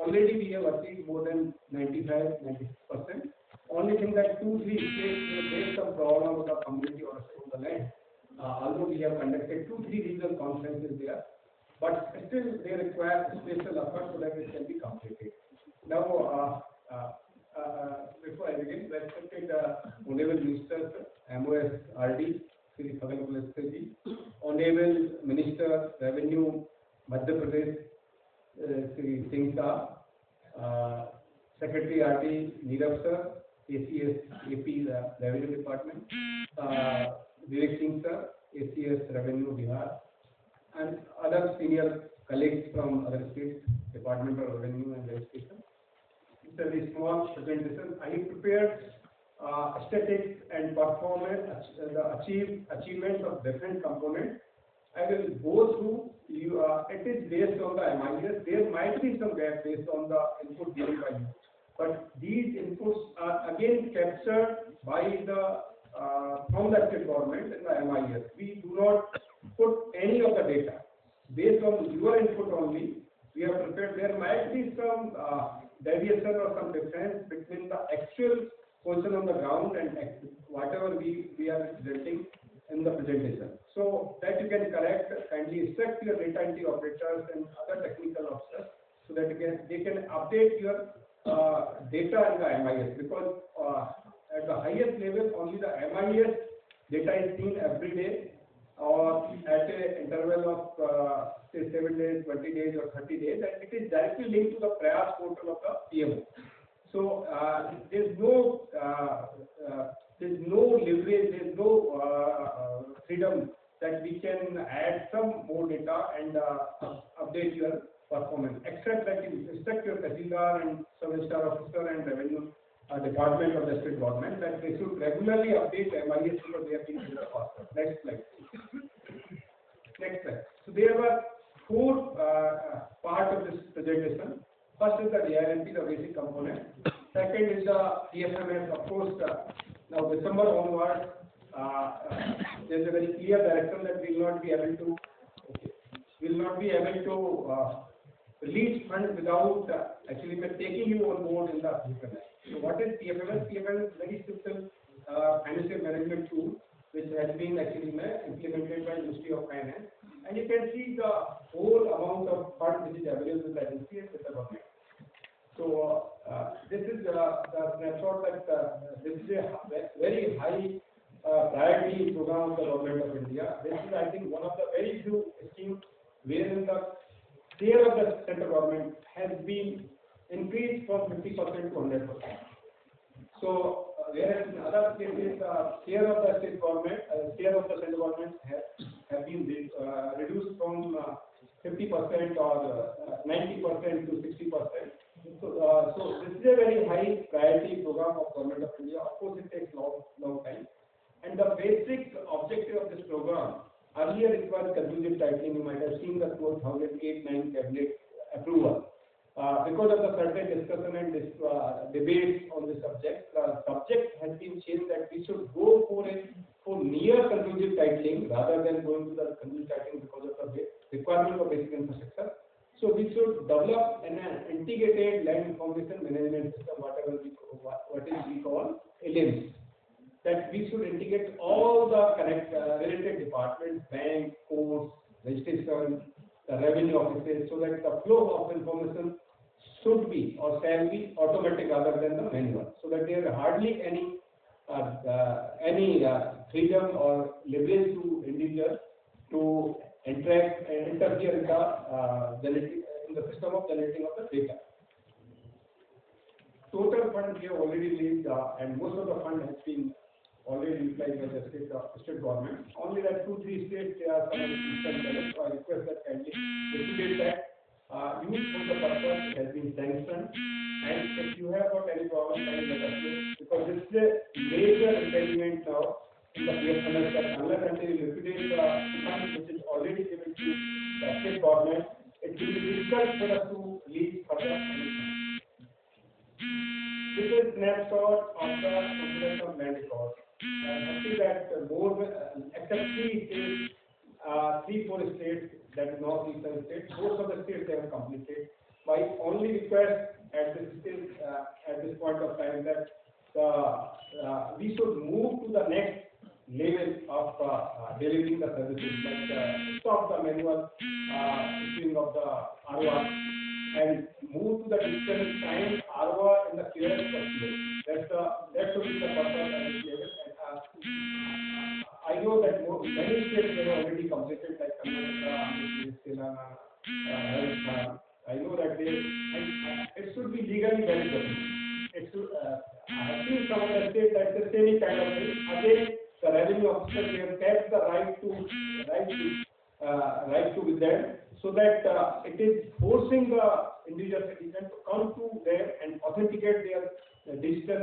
already we have achieved more than 95-96%. Only thing that 2-3 states will face some problem with the community or on the land. Although we have conducted 2-3 regional conferences there, but still they require special effort so that it can be completed. Now, before I begin, respected Honorable Minister, MOS RD, Sri Bhagan Ji, Honorable Minister, Revenue, Madhya Pradesh, Sri Singh Saab, Secretary RD, Neeraj Sir, ACS AP Revenue Department, Vivek Singh Sir, ACS Revenue Bihar, and other senior colleagues from other states, Department of Revenue and Registration. It's a very small presentation. I have prepared statistics and performance, the achievements of different components. I will go through. It is based on the MIS. There might be some gap based on the input given by you, but these inputs are again captured by the from the state government in the MIS. We do not put any of the data based on your input only. We have prepared. There might be some deviation or some difference between the actual position on the ground and whatever we are presenting in the presentation. So that you can correct, kindly instruct your data entry operators and other technical officers so that they can update your data in the MIS, because at the highest level only the MIS data is seen every day or at an interval of say 7 days, 20 days or 30 days, and it is directly linked to the Prayas portal of the PMO. So there's no leverage, there's no freedom that we can add some more data and update your performance, except that you instruct your Tahsildar and Sub-Registrar Officer and Revenue Department of the state government that they should regularly update MIS because they have been in the faster. Next slide. Next slide. So there were 4 parts of this presentation. First is the Dilrmp, the basic component. Second is the PFMS. Of course, now December onwards, there is a very clear direction that we will not be able to release funds without actually taking you on board in the PFMS. So what is PFMS? PFMS is very simple financial management tool which has been actually implemented by Ministry of Finance, and you can see the whole amount of funds which is available with the agency and with the government. So this is the snapshot that this is a very high priority program of the government of India. This is, I think, one of the very few schemes wherein the share of the central government has been increased from 50% to 100%. So whereas in other cases, share of the state government, share of the central government have been reduced from 50% or 90% to 60%. So this is a very high priority program of government of India. Of course, it takes long time. And the basic objective of this program, earlier it was conclusive titling. You might have seen the 2008-9 cabinet approval. Because of the certain discussion and debates on the subject has been changed that we should go for near conclusive titling rather than going to the conclusive titling because of the requirement of basic infrastructure. So we should develop an integrated land information management system, what we call LIMS. That we should integrate all the related departments, bank, courts, registration, the revenue offices, so that the flow of information should be or shall be automatic rather than the manual, so that there are hardly any freedom or leverage to individuals to interfere in the system of generating of the data. Total fund we have already released, and most of the fund has been already utilized by the state government. Only that 2-3 states there are some system. So I request that kindly liquidate that. Use for the purpose has been sanctioned, and if you have got any problem, kindly let us know, because this is a major impediment now in the PFMS that unless until you liquidate the fund which is already given to the state government, it will be difficult for us to release further funds. This is a snapshot of the components of land records. I see that except 3 states, 3-4 states, that is North Eastern states, most of the states they have completed. My only request at this point of time that we should move to the next level of delivering the services, like stop the manual issuing of the ROR and move to the digital sign ROR in the clearest possible. That should be the purpose at this level. And, I know that many states have already completed, like Karnataka, Andhra Pradesh, Telangana, Rajasthan. I know that it should be legally valid document. It should, I have seen some of the states that the same kind of thing. Again, the revenue officer they have kept the right to with them, so that it is forcing the individual citizen to come to there and authenticate their digital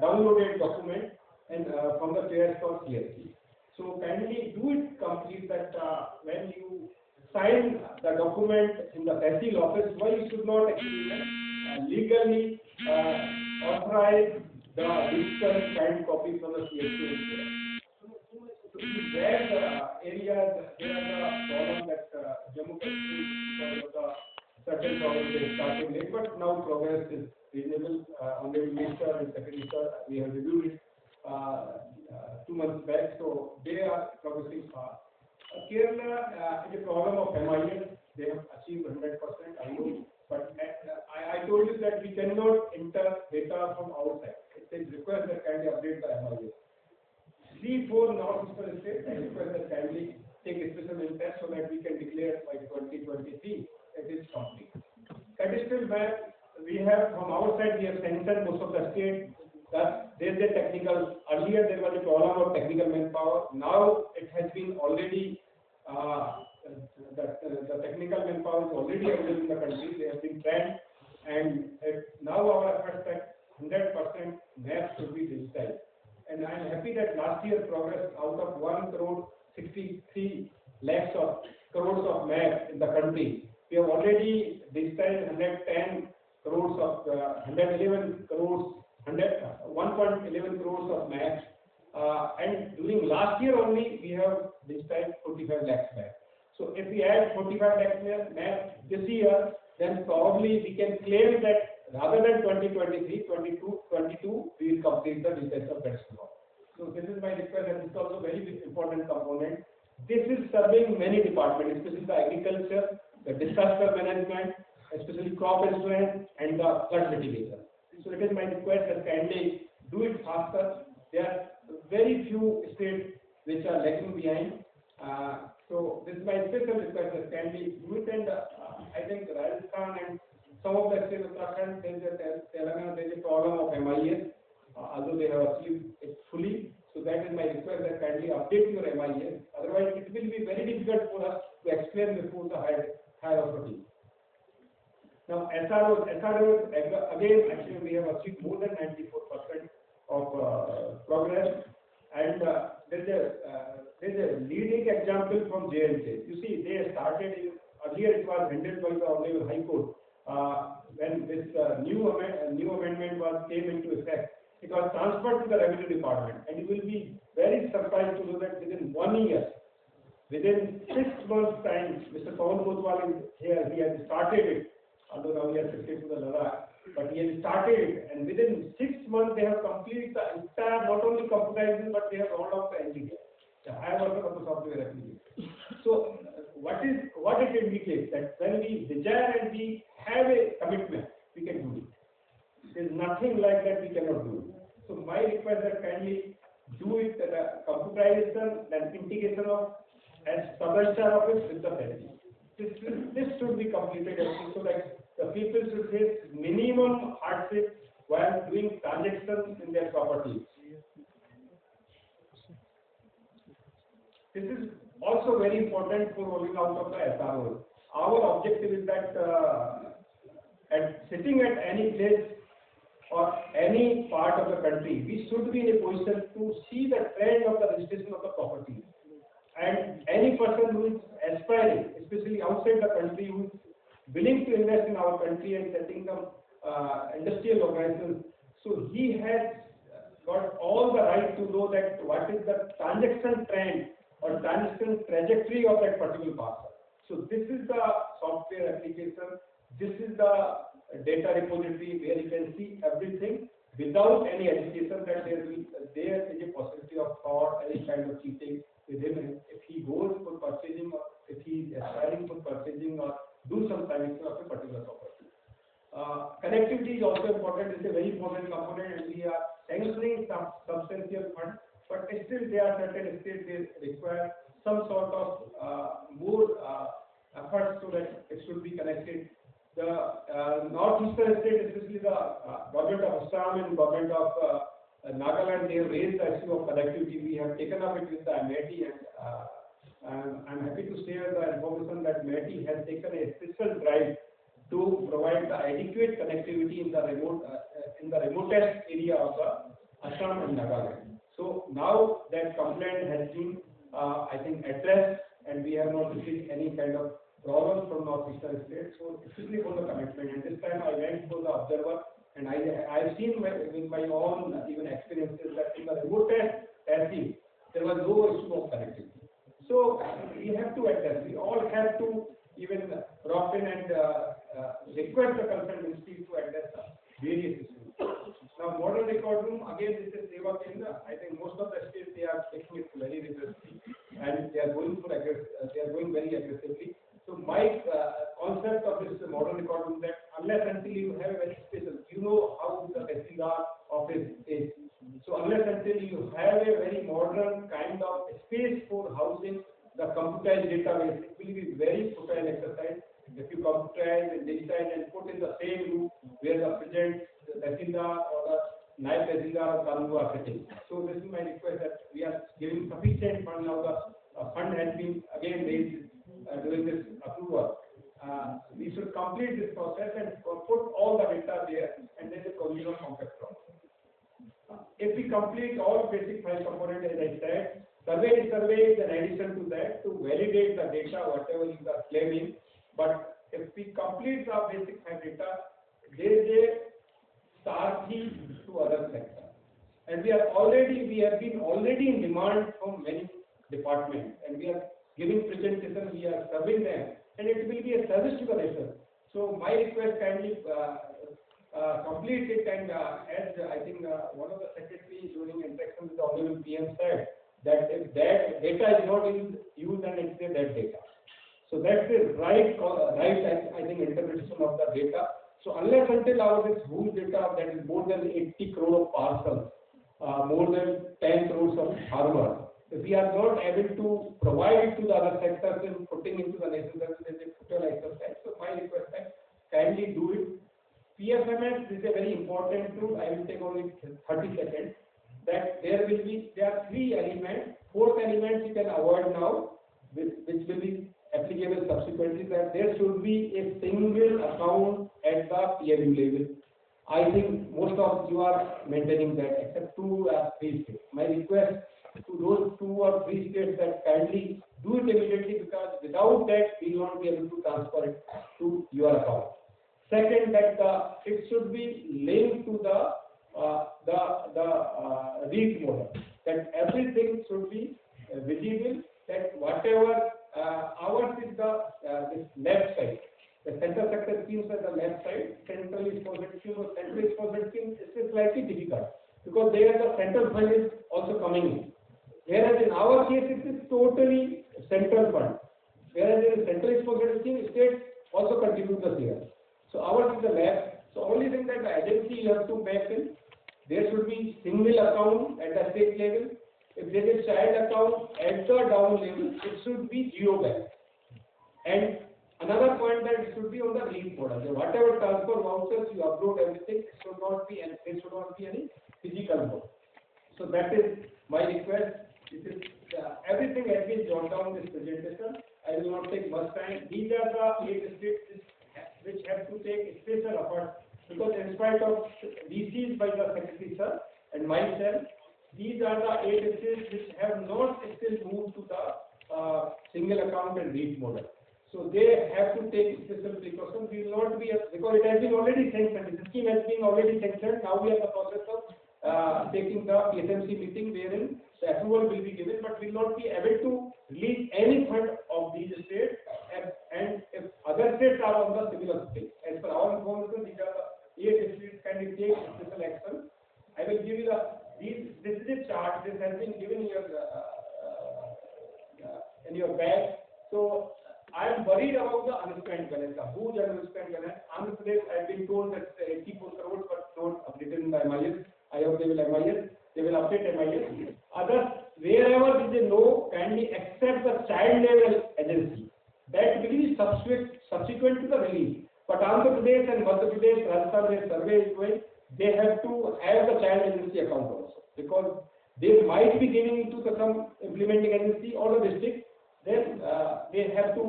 downloaded document and from the players for CSC. So kindly do it complete that when you sign the document in the tehsil office, why you should not actually legally authorize the digital signed copy from the CSC. So in that areas, there are the problem that Jammu Kashmir, because of the certain problems they started late, but now progress is reasonable. Honorable Minister and Secretary Sir, we have reviewed it 2 months back, so they are progressing fast. Kerala is a problem of MIS. They have achieved 100%, I know, but I told you that we cannot enter data from outside. It is request that kindly update the MIS. 3-4 northeastern states, I request that kindly take a special interest so that we can declare by 2023 it is complete. Cadastral map, we have from our side, we have sanctioned most of the states. That there is a technical, earlier there was a problem of technical manpower. Now it has been already, the technical manpower is already available in the country. They have been trained, and now our efforts that 100% maps should be digitized. And I am happy that last year progress out of 1 crore 63 lakhs of crores of maps in the country. We have already digitized 110 crores of 111 crores. 1.11 crores of maps, and during last year only we have digitized 45 lakhs maps. So if we add 45 lakhs maps this year, then probably we can claim that rather than 2023, 22, we will complete the digitization of cadastral. So this is my request, and this is also very important component. This is serving many departments, especially the agriculture, the disaster management, especially crop insurance, and the flood mitigation. So it is my request that kindly do it faster. There are very few states which are lagging behind. So this is my special request that kindly do it. And I think Rajasthan and some of the states of Uttarakhand, Telangana, there is a problem of MIS, although they have achieved it fully. So that is my request that kindly update your MIS. Otherwise, it will be very difficult for us to explain before the higher authority. Now, SROs, again, actually we have achieved more than 94% of progress, and there is a leading example from J&K. You see, they started earlier it was handled by the Honorable High Court. When this new amendment came into effect, it was transferred to the Revenue Department, and you will be very surprised to know that within 1 year, within 6 months' time, Mr. Pawan Kotwal is here. He has started it. Although now we are shifted to the Ladakh, but he has started it, and within 6 months they have completed the entire, not only computerization, but they have rolled out the NDK. I have also got the software application. So, what it indicates that when we desire and we have a commitment, we can do it. There is nothing like that we cannot do. So, my request that kindly do it, computerization, then integration of as sub-registrar office with the family. This should be completed so that the people should face minimum hardship while doing transactions in their property. This is also very important for rolling out of the SRO. Our objective is that sitting at any place or any part of the country, we should be in a position to see the trend of the registration of the property. And any person who is aspiring, especially outside the country, who is willing to invest in our country and setting up industrial organizations, so he has got all the right to know that what is the transaction trend or transaction trajectory of that particular parcel. So this is the software application This is the data repository where you can see everything without any education that there is a possibility of fraud, any kind of cheating with him. And if he goes for purchasing or if he is aspiring for purchasing or do some pricing of a particular property. Connectivity is also important. It's a very important component, and we are sanctioning some substantial funds, but still there are certain states they require some sort of more efforts so that it should be connected. The northeastern state, especially the government of Assam and government of Nagaland, they have raised the issue of connectivity. We have taken up it with the MIT, and I'm happy to share the information that MIT has taken a special drive to provide the adequate connectivity in the remotest area of the Assam and Nagaland. So now that complaint has been, I think, addressed, and we have not received any kind of problems from northeastern states. So especially for the commitment. And this time I went for the observer, and I've seen with my own even experiences that in the remotest testing there was no issue of connectivity. So we have to address. We all have to even drop in and request the concerned ministry to address the various issues. Now, modern record room, again, this is Seva Kendra. I think most of the states, they are taking it very rigorously, and they are going very aggressively. So my concept of this modern record room that unless until you have a very special, you know how the SDR office is. So unless until you have a very modern kind of space for housing the computerized database, it will be very futile exercise. If you computerize and digitize and put in the same room where the present Tahsildar or the Naib Tahsildar of Kanpur are sitting. So this is my request that we are giving sufficient fund now. The fund has been again raised during this approval. We should complete this process and put all the data there, and then the consumer complex problem. If we complete all basic file components, as I said, survey is an addition to that to validate the data, whatever you are claiming. But if we complete the basic file data, there is a Sarthi to other sectors. And we have been already in demand from many departments, and we are giving presentation, we are serving them, and it will be a service to the nation. So my request, kindly complete it, and as I think one of the secretaries during interaction with the Honorable PM said, that if that data is not used and it's a dead data. So that's the right I think interpretation of the data. So unless until our this whole data that is more than 80 crore of parcels, more than 10 crores of farmers, if we are not able to provide it to the other sectors and putting into the nation service as a futile exercise, so my request is kindly do it. PFMS is a very important tool. I will take only 30 seconds. That there are three elements. Fourth element you can avoid now, which will be applicable subsequently. That there should be a single account at the PMU level. I think most of you are maintaining that, except 2 or 3 states. My request to those 2 or 3 states that kindly do it immediately, because without that we will not be able to transfer it to your account. Second, that it should be linked to the REIT model. That everything should be visible. That whatever ours is this left side. The central sector schemes are the left side. Central exposure scheme or central exposure scheme is slightly difficult because there the central fund is also coming in. Whereas in our case it is totally central fund. Whereas in the central exposure scheme, states also contribute the share. So ours is the left. So only thing that the agency you have to back in, there should be single account at the state level. If there is child account at the down level, it should be geo bank. And another point that it should be on the REIT model. So whatever transfer vouchers you upload, everything should not be, and there should not be any physical mode. So that is my request. This is everything has been jotted down in this presentation. I will not take much time. These are the 8 states which have to take special effort, because in spite of VCs by the Secretary Sir and myself, these are the 8 states which have not still moved to the single account and REIT model. So they have to take special precautions. We will not be, because it has been already sanctioned. The scheme has been already sanctioned. Now we are in the process of taking the PSMC meeting wherein the approval will be given, but we will not be able to release any fund of these states. And if other states are on the similar stage, as non-conformity, these are the 8 districts can you take special action. I will give you this is a chart. This has been given in your bag. So I am worried about the unspent balance, the huge unspent balance. Andhra Pradesh, I have been told that 84 crores, but not updated in the MIS. I hope they will MIS. They will update MIS. Others, wherever there is no, kindly accept the child level agency. That will be subsequent to the release. But Andhra Pradesh and Madhya Pradesh, Rajasthan, where survey is going, they have to have the child agency account also, because they might be giving to some implementing agency or the district. Then they have to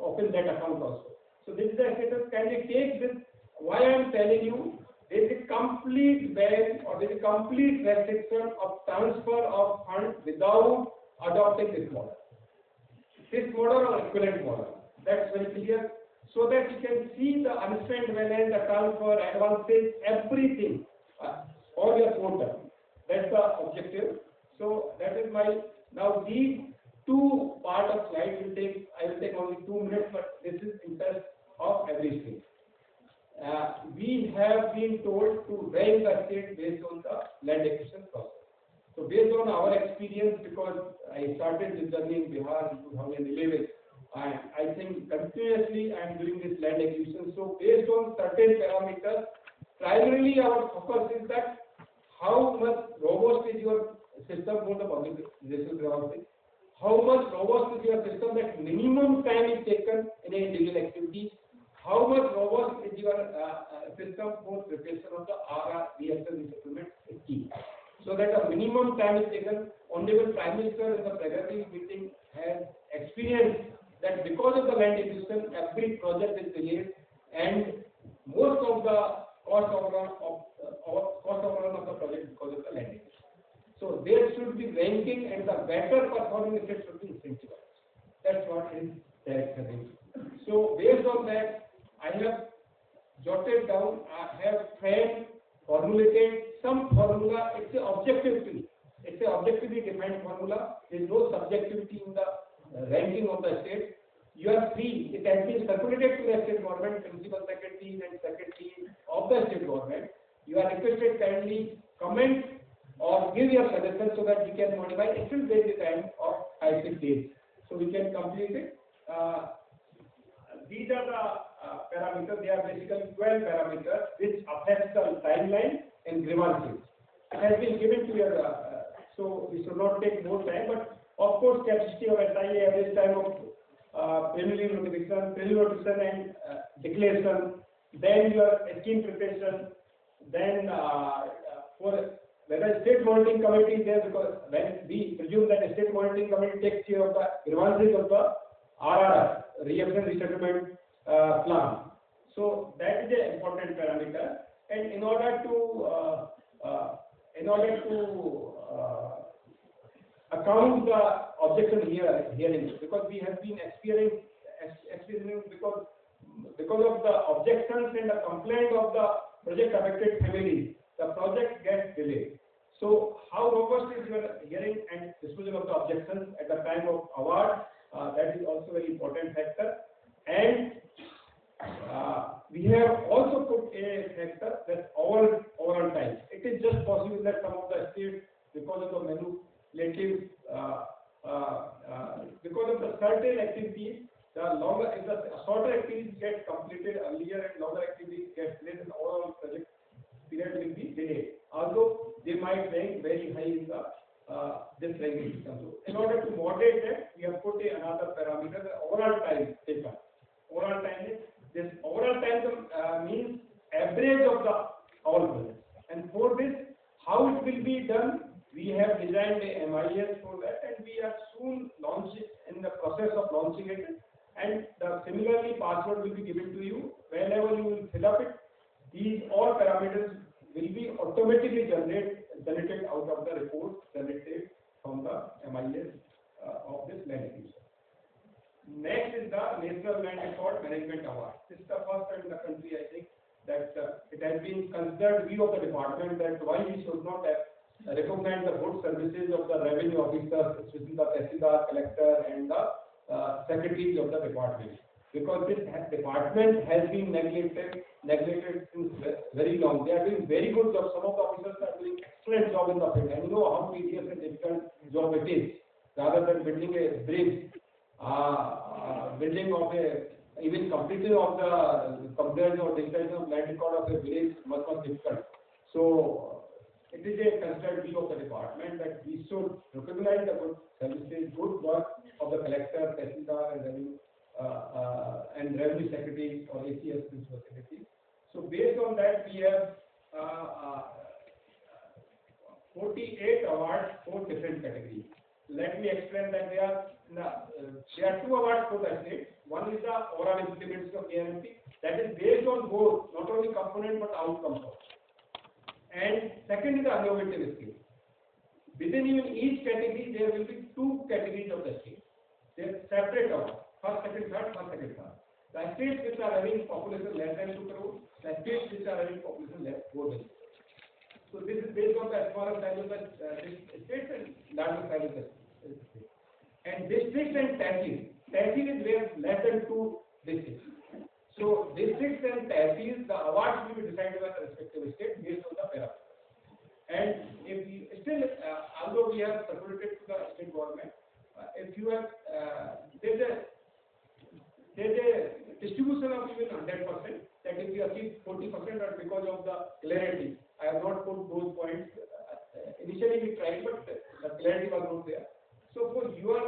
open that account also. So this is the status. Can you take this? Why I am telling you, there is a complete ban or there is a complete restriction of transfer of funds without adopting this model. This model or equivalent model. That's very clear. So that you can see the unspent balance, the transfer, advances, everything on your portal. That's the objective. So that is my, now these two part of slide will take, I will take only 2 minutes, but this is interest of everything. We have been told to rank the state based on the land acquisition process. So based on our experience, because I started this journey in Bihar in 2011, I think continuously I am doing this land acquisition. So based on certain parameters, primarily our focus is that how much robust is your system for the public relations. How much robust is your system that minimum time is taken in a legal activity. How much robust is your system for preparation of the RR reaction resettlement scheme. So that a minimum time is taken. Honorable Prime Minister in the plenary meeting has experienced that because of the land acquisition, every project is delayed, and most of the cost overrun of the project because of the land acquisition. So there should be ranking, and the better performing state should be incentivized. That's what is direction. So based on that, I have jotted down, I have framed, formulated some formula. It's an objectively, it's an objectively defined formula. There is no subjectivity in the ranking of the state. You are free. It has been circulated to the state government, principal secretaries and secretaries of the state government. You are requested kindly comment or give your suggestions so that we can modify. It will take the time of 5-6 days, so we can complete it. These are the parameters. They are basically 12 parameters which affect the timeline and grievances. It has been given to your, so we should not take more time. But of course, capacity of SIA, average time of preliminary notification and declaration. Then your scheme preparation. Then for whether state monitoring committee is there, because when we presume that a state monitoring committee takes care of the grievances of the RRR, reaction resettlement plan. So that is an important parameter, and in order to account the objection hearing, because we have been experiencing because of the objections and the complaint of the project affected families, the project gets delayed. So how robust is your hearing and disposal of the objections at the time of award? That is also a very important factor. And we have also put a factor that overall time. It is just possible that some of the states, because of the manipulative, because of the certain activities, the longer, if the shorter activities get completed earlier and longer activities get delayed, and overall project period will be delayed. Although they might rank very high in the this ranking system. So in order to moderate that, we have put another parameter, the overall time taken. Overall time is, this overall time means average of the all projects. And for this, how it will be done, we have designed a MIS for that, and we are soon launching, in the process of launching it. And similarly, password will be given to you. Whenever you will fill up it, these all parameters will be automatically generated out of the report generated from the MIS of this land acquisition. Next is the National Land Record Management Award. This is the first time in the country, I think, that it has been considered view of the department that why we should not have recognized the good services of the revenue officers, especially the Tehsildar, collector, and the secretaries of the department. Because this department has been neglected neglected since very long. They are doing very good job. Some of the officers are doing excellent job in the field. And you know how tedious and difficult job it is. Rather than building a bridge, building of a even completing of the compliance or digitization of land record of a village much difficult. So it is a considered view of the department that we should recognize the good services, good work of the collector, tehsildar, and revenue secretary or ACS principal secretary. So based on that, we have 48 awards for different categories. Let me explain that there are two awards for the state. One is the overall implementation of Dilrmp, that is based on both not only component but outcome. And second is the innovative skill. Within even each category, there will be two categories of the state. They are separate awards. First, second, third, first, second, third. The states which are having population less than 2 crore, the states which are having population less than 4 crore. So this is based on the smaller size of the states and larger size of the states. And districts and tehsil. Tehsil is where less than 2 districts. So districts and tehsils, the awards will be decided by the respective state based on the parameters. And if we still, although we have circulated to the state government, if you have, there's a distribution of even 100%, that if we achieve 40% or because of the clarity. I have not put those points. Initially we tried, but the clarity was not there. So for your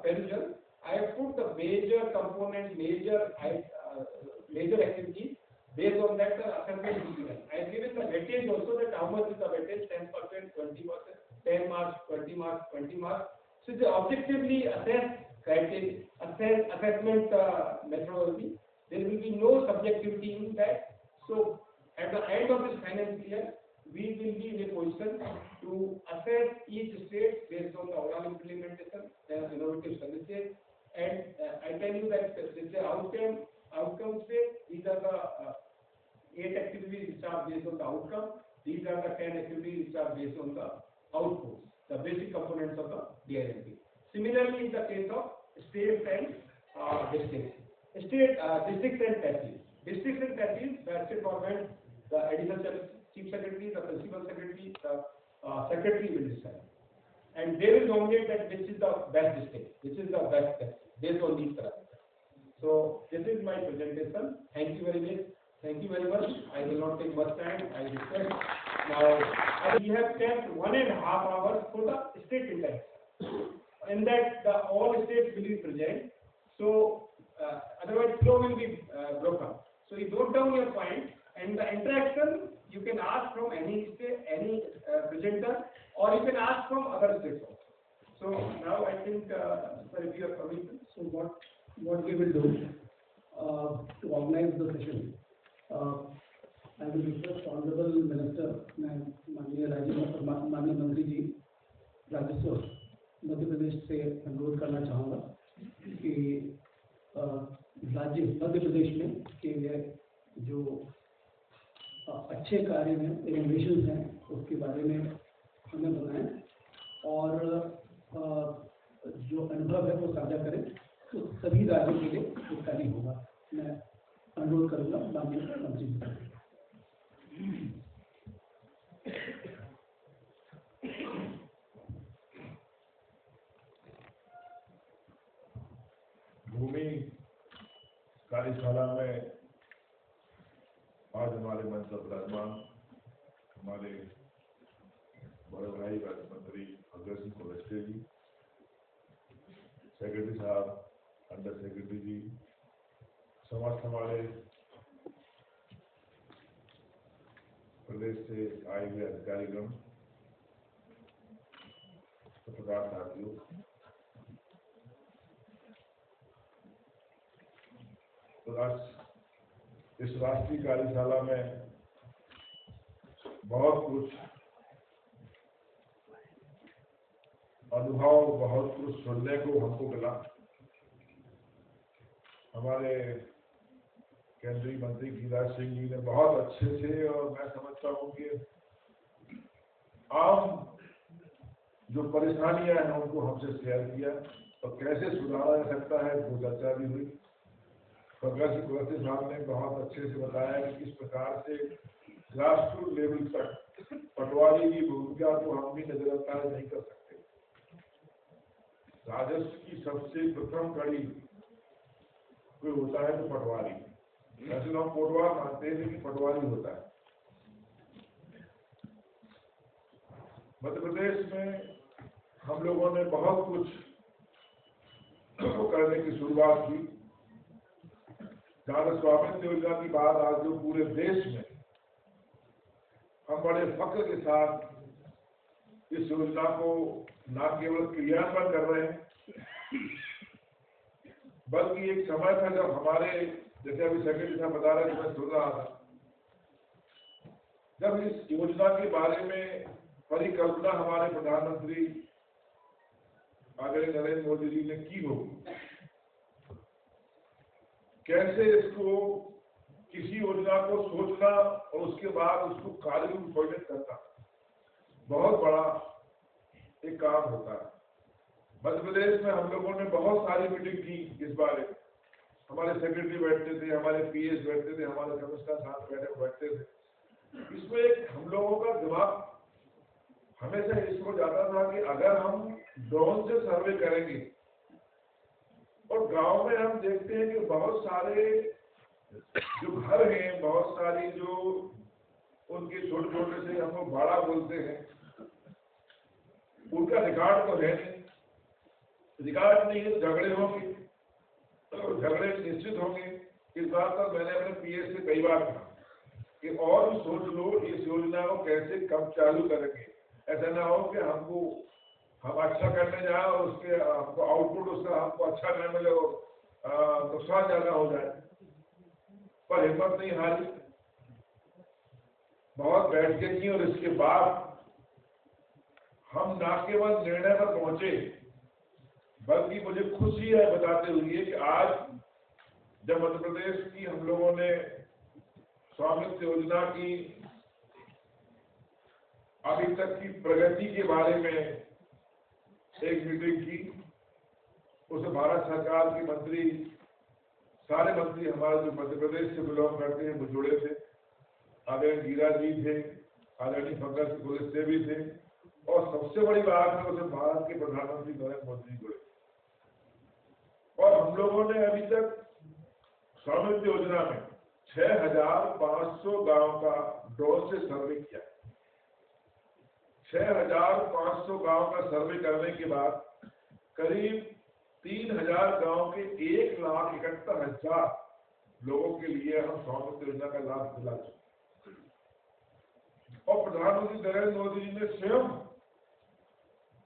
perusal, I have put the major component, major activities. Based on that, the assessment will be done. I have given the weightage also, that how much is the weightage, 10%, 20%, 10 marks, 20 marks, 20 marks. So the objectively assessed criteria, assessment methodology. There will be no subjectivity in that. So at the end of this financial year, we will be in a position to assess each state based on the overall implementation, innovative services. And I tell you that this outcome state, these are the 8 activities which are based on the outcome. These are the 10 activities which are based on the outputs, the basic components of the Dilrmp. Similarly, in the case of states and districts. Districts and tehsils. Districts and tehsils, the state government, the additional chief secretary, the principal secretary, the secretary will decide. And they will nominate that which is the best district, which is the best test, based on these parameters. So this is my presentation. Thank you very much. Thank you very much. I will not take much time. I request. Now, we have kept 1.5 hours for the state interaction. In that, all states will be present. So, otherwise, flow will be broken. So, you note down your point, and the interaction you can ask from any state, any presenter, or you can ask from other states also. So, now I think, if you have permission, so what we will do to organize the session. I will request Honorable Minister, माननीय मंत्री जी राजस्व मध्य प्रदेश से अनुरोध करना चाहूँगा कि राज्य मध्य प्रदेश में के लिए जो अच्छे कार्य हैं, इनोवेशन हैं, उसके बारे में हमें बताएं और जो अनुभव है वो साझा करें, तो सभी राज्यों के लिए हितकारी होगा। मैं अनुरोध करूँगा माननीय मंत्री जी। भूमि कार्यशाला में आज हमारे मंच पर विराजमान हमारे बड़े भाई राज्य मंत्री अग्रज सिंह कोलस्टे जी, सेक्रेटरी साहब, अंडर सेक्रेटरी जी, समस्त हमारे प्रदेश से आए हुए अधिकारीगण, पत्रकार साथियों, इस राष्ट्रीय कार्यशाला में बहुत कुछ अनुभव, बहुत कुछ सुनने को हमको मिला। हमारे केंद्रीय मंत्री गिरिराज सिंह जी ने बहुत अच्छे से, और मैं समझता हूँ कि आम जो परेशानियां हैं उनको हमसे शेयर किया और कैसे सुधारा जा सकता है वो चर्चा भी हुई। पंकज कुलस्ते साहब ने बहुत अच्छे से बताया कि किस प्रकार से ग्रासरूट लेवल तक पटवारी की भूमिका को हम भी नजरअंदाज नहीं कर सकते। राजस्व की सबसे प्रथम कड़ी कोई होता है तो पटवारी, वैसे हम कोटवार मानते हैं लेकिन पटवारी होता है। मध्य प्रदेश में हम लोगों ने बहुत कुछ करने की शुरुआत की। जहां स्वामित्व योजना की बात आज जो पूरे देश में हम बड़े फख्र के साथ इस योजना को न केवल क्रियान्वयन कर रहे हैं, बल्कि एक समय था जब हमारे, जैसे अभी सेक्रेटरी साहब बता रहे थे, मैं सुन रहा था, जब इस योजना के बारे में परिकल्पना हमारे प्रधानमंत्री आदरणीय नरेंद्र मोदी जी ने की होगी, कैसे इसको किसी योजना को सोचना और उसके बाद उसको कार्य में परिणत करना बहुत बड़ा एक काम होता है। मध्य प्रदेश में हम लोगों ने बहुत सारी मीटिंग की इस बारे में। हमारे सेक्रेटरी बैठते थे, हमारे पीएस बैठते थे, हमारे कमिश्नर साथ बैठते थे। इसमें एक हम लोगों का दिमाग हमेशा इस हो जाता था कि अगर हम ड्रोन से सर्वे करेंगे और गांव में हम देखते हैं कि बहुत सारे जो घर हैं, बहुत सारी जो उनके छोटे छोटे से हम लोग भाड़ा बोलते हैं, उनका रिकॉर्ड तो है नहीं। रिकॉर्ड नहीं है तो झगड़े होंगे, तो झगड़े निश्चित होंगे। इस बात पर मैंने अपने पीएस से कई बार कहा कि और भी सोच लो इस योजना को कैसे कब चालू करेंगे। ऐसा ना हो कि हम अच्छा करने जाए और उसके हमको आउटपुट उसका हमको अच्छा न मिले और नुकसान ज्यादा हो जाए। पर हिम्मत नहीं हारी, बहुत बैठकें की और इसके बाद हम न केवल निर्णय पर पहुंचे, बल्कि मुझे खुशी है बताते हुए कि आज जब मध्य प्रदेश की हम लोगों ने स्वामित्व योजना की अभी तक की प्रगति के बारे में एक मीटिंग की, उसमें भारत सरकार के मंत्री, सारे मंत्री हमारे जो मध्य प्रदेश से बिलोंग करते हैं वो जुड़े थे। आदरणीय गीरा जी थे, आदरणीय पंकज कुलस्ते भी थे, और सबसे बड़ी बात है उसमें भारत के प्रधानमंत्री नरेंद्र मोदी जुड़े। और हम लोगों ने अभी तक स्वामित्व योजना में 6,500 गांव का ड्रोन से सर्वे किया। 6,500 गांव का सर्वे करने के बाद करीब 3,000 गांव के 1,71,000 लोगों के लिए हम स्वामित्व योजना का लाभ दिला चुके। और प्रधानमंत्री नरेंद्र मोदी जी ने स्वयं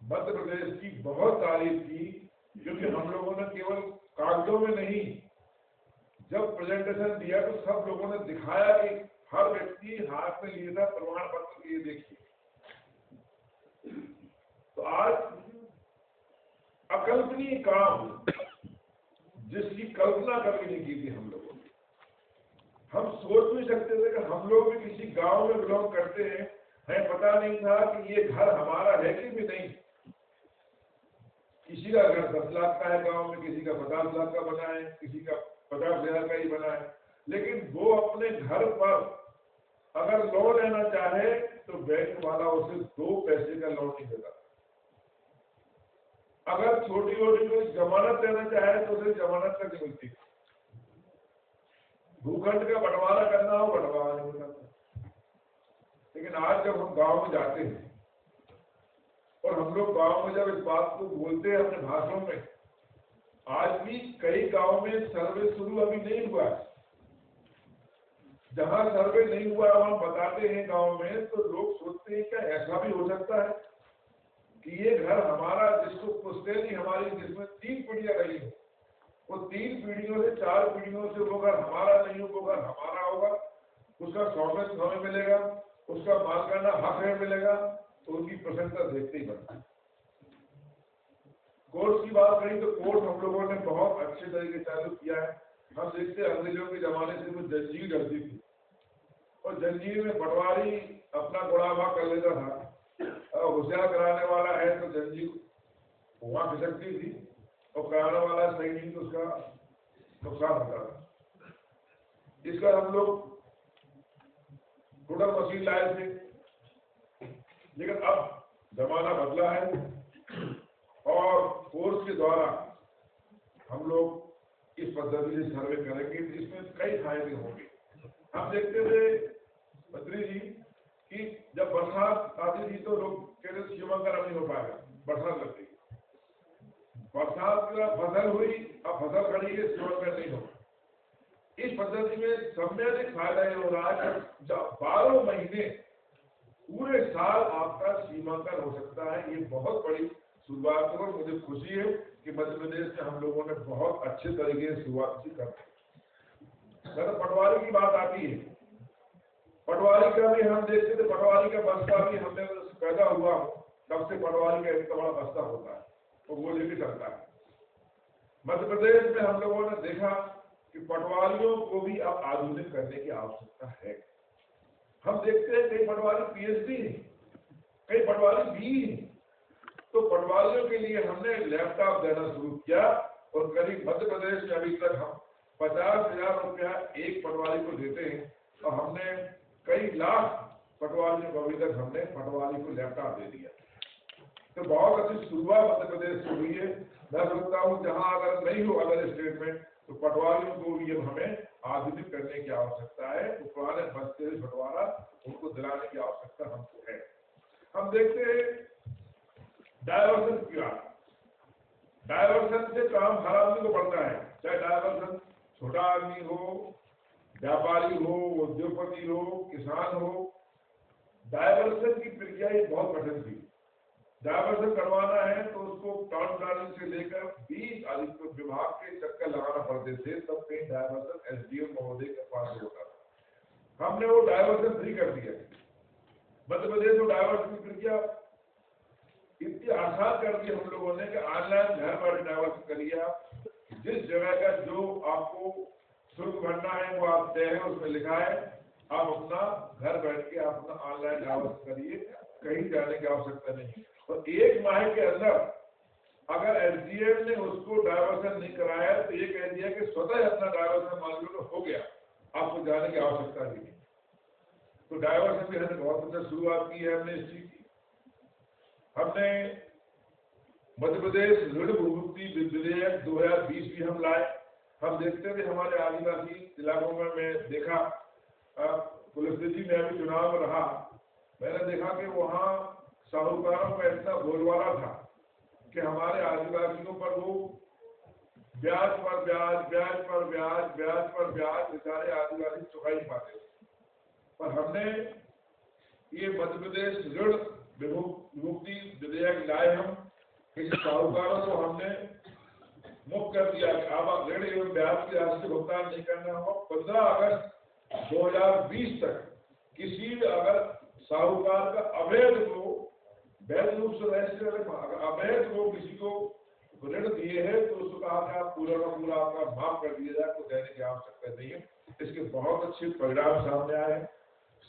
मध्य प्रदेश की बहुत तारीफ की, क्योंकि हम लोगों ने केवल कागजों में नहीं, जब प्रेजेंटेशन दिया तो सब लोगों ने दिखाया कि हर व्यक्ति हाथ में लिए था प्रमाण पत्र, ये देखिए। तो आज अकल्पनीय काम जिसकी कल्पना कभी नहीं की थी हम लोगों ने, हम सोच नहीं सकते थे कि हम लोग भी किसी गांव में बिलोंग करते हैं, हमें पता नहीं था कि ये घर हमारा है कि भी नहीं। किसी का घर 10 लाख का है गांव में, किसी का 50 लाख का बना है, किसी का 50,000 का ही बना है, लेकिन वो अपने घर पर अगर लोन लेना चाहे तो बैंक वाला उसे 2 पैसे का लोन नहीं देता। अगर छोटी छोटी कोई जमानत लेना चाहे तो उसे जमानत तक नहीं मिलती। भूखंड का बंटवारा करना हो, बंटवारा नहीं करता। लेकिन आज जब हम गांव में जाते हैं और हम लोग गांव में जब इस बात को बोलते हैं अपने भाषणों में, आज भी कई गांव में सर्वे शुरू अभी नहीं हुआ है। जहां सर्वे नहीं हुआ वहां बताते हैं गांव में, तो लोग सोचते हैं क्या ऐसा भी हो सकता है कि ये घर हमारा, जिसको पुश्तैनी हमारी, जिसमें 3 पीढ़ियां रही हो, वो 3 पीढ़ियों से 4 पीढ़ियों से वो घर हमारा नहीं हो, वो घर हमारा होगा, उसका स्वामित्व हमें मिलेगा, उसका मालकाना हक हमें मिलेगा। तो उनकी प्रसन्नता देखते ही बनता है। कोर्ट की बात करी तो कोर्ट हम लोगों ने बहुत अच्छे तरीके से चालू किया है। हम देखते अंग्रेजों के जमाने से वो जंजीर डरती थी और जंजीर में पटवारी अपना गुड़ावा कर लेता था, और होशियार कराने वाला है तो जंजीर वहां खिसकती थी, और कराने वाला सही नहीं तो उसका नुकसान होता था। इसका हम लोग टोटल मशीन लाए थे, लेकिन अब जमाना बदला है और कोर्स के द्वारा हम लोग इस पद्धति से सर्वे करेंगे, इसमें कई फायदे होंगे। हम देखते थे मंत्री जी कि जब बरसात आती थी तो लोग कहते सीमांकन नहीं हो पाएगा, बरसात लगती, बरसात का फसल हुई, अब फसल खड़ी है, सीमांकन नहीं होगा। इस पद्धति में सम्यक फायदा ये हो रहा है कि 12 महीने पूरे साल आपका सीमांकन हो सकता है। ये बहुत बड़ी शुरुआत है और मुझे खुशी है कि मध्य प्रदेश में हम लोगों ने बहुत अच्छे तरीके से शुरुआत की कर। पटवारी की बात आती है, पटवारी का भी हम देखते थे, पटवारी का बस्ता भी हमने पैदा हुआ तब से पटवारी का इतना बड़ा बस्ता होता है तो वो लेके चलता है। मध्य प्रदेश में हम लोगों ने देखा कि पटवारियों को भी अब आधुनिक करने की आवश्यकता है। हम देखते हैं कई पटवारी पीएचडी हैं, कई पटवारी बी हैं, तो पटवारियों के लिए हमने लैपटॉप देना शुरू किया और करीब मध्य प्रदेश में अभी तक हम 50,000 रुपया एक पटवारी को देते हैं और हमने कई लाख पटवारियों को अभी तक हमने पटवारी को लैपटॉप दे दिया। तो बहुत अच्छी शुरुआत मध्य प्रदेश से हुई है। मैं सोचता हूँ जहाँ अगर नहीं हो अदर स्टेट में तो पटवारियों को भी हमें आधुनिक करने की आवश्यकता है। तो पुराने बस्ते बंटवारा उनको दिलाने की आवश्यकता हमको है। हम देखते हैं डायवर्सन की बात, डायवर्सन से काम हर आदमी को पड़ता है, चाहे डायवर्सन छोटा आदमी हो, व्यापारी हो, उद्योगपति हो, किसान हो। डायवर्सन की प्रक्रिया ये बहुत कठिन थी। डायवर्सन करवाना है तो उसको टाउन प्लानिंग से लेकर 20 अधिक विभाग के चक्कर लगाना पड़ते थे, तब कहीं डायवर्सन एसडीएम महोदय के पास होता था। हमने वो डायवर्सन फ्री कर दिया। मध्य प्रदेश को डायवर्सन की प्रक्रिया इतनी आसान कर दी हम लोगों ने कि ऑनलाइन घर बैठे डायवर्सन करिए। आप जिस जगह का जो आपको शुल्क भरना है वो आप तय है, उसमें लिखा है, आप अपना घर बैठ के आप अपना ऑनलाइन डायवर्सन करिए, कहीं जाने की आवश्यकता नहीं। और 1 माह के अंदर अगर एसडीएम ने उसको डायवर्सन नहीं कराया तो ये कह दिया कि स्वतः अपना डायवर्सन मान लो हो गया, आपको जाने की आवश्यकता नहीं है। तो डायवर्सन भी हमने बहुत अच्छा शुरुआत की है। हमने इस चीज की, हमने मध्य प्रदेश ऋण भूमुक्ति विधेयक 2020 भी हम लाए। हम देखते थे हमारे आदिवासी इलाकों में, मैं देखा पुलिस जी में अभी चुनाव में रहा, मैंने देखा कि वहाँ साहूकारों का इतना बोलबाला था कि हमारे आदिवासियों पर वो ब्याज पर ब्याज, ब्याज पर ब्याज, ब्याज पर ब्याज बेचारे आदिवासी चुका ही पाते। पर हमने ये मध्य प्रदेश ऋण विमुक्ति विधेयक लाए, हम इस साहूकारों को हमने मुक्त कर दिया कि अब ऋण एवं ब्याज की राशि भुगतान नहीं करना होगा। 15 अगस्त 2020 तक किसी भी अगर साहूकार का अवैध को वैध रूप से अवैध को किसी को ऋण दिए है तो उसको कहा कि आप पूरा का पूरा आपका माफ कर दिया जाए, तो देने की आवश्यकता नहीं है। इसके बहुत अच्छे परिणाम सामने आए हैं।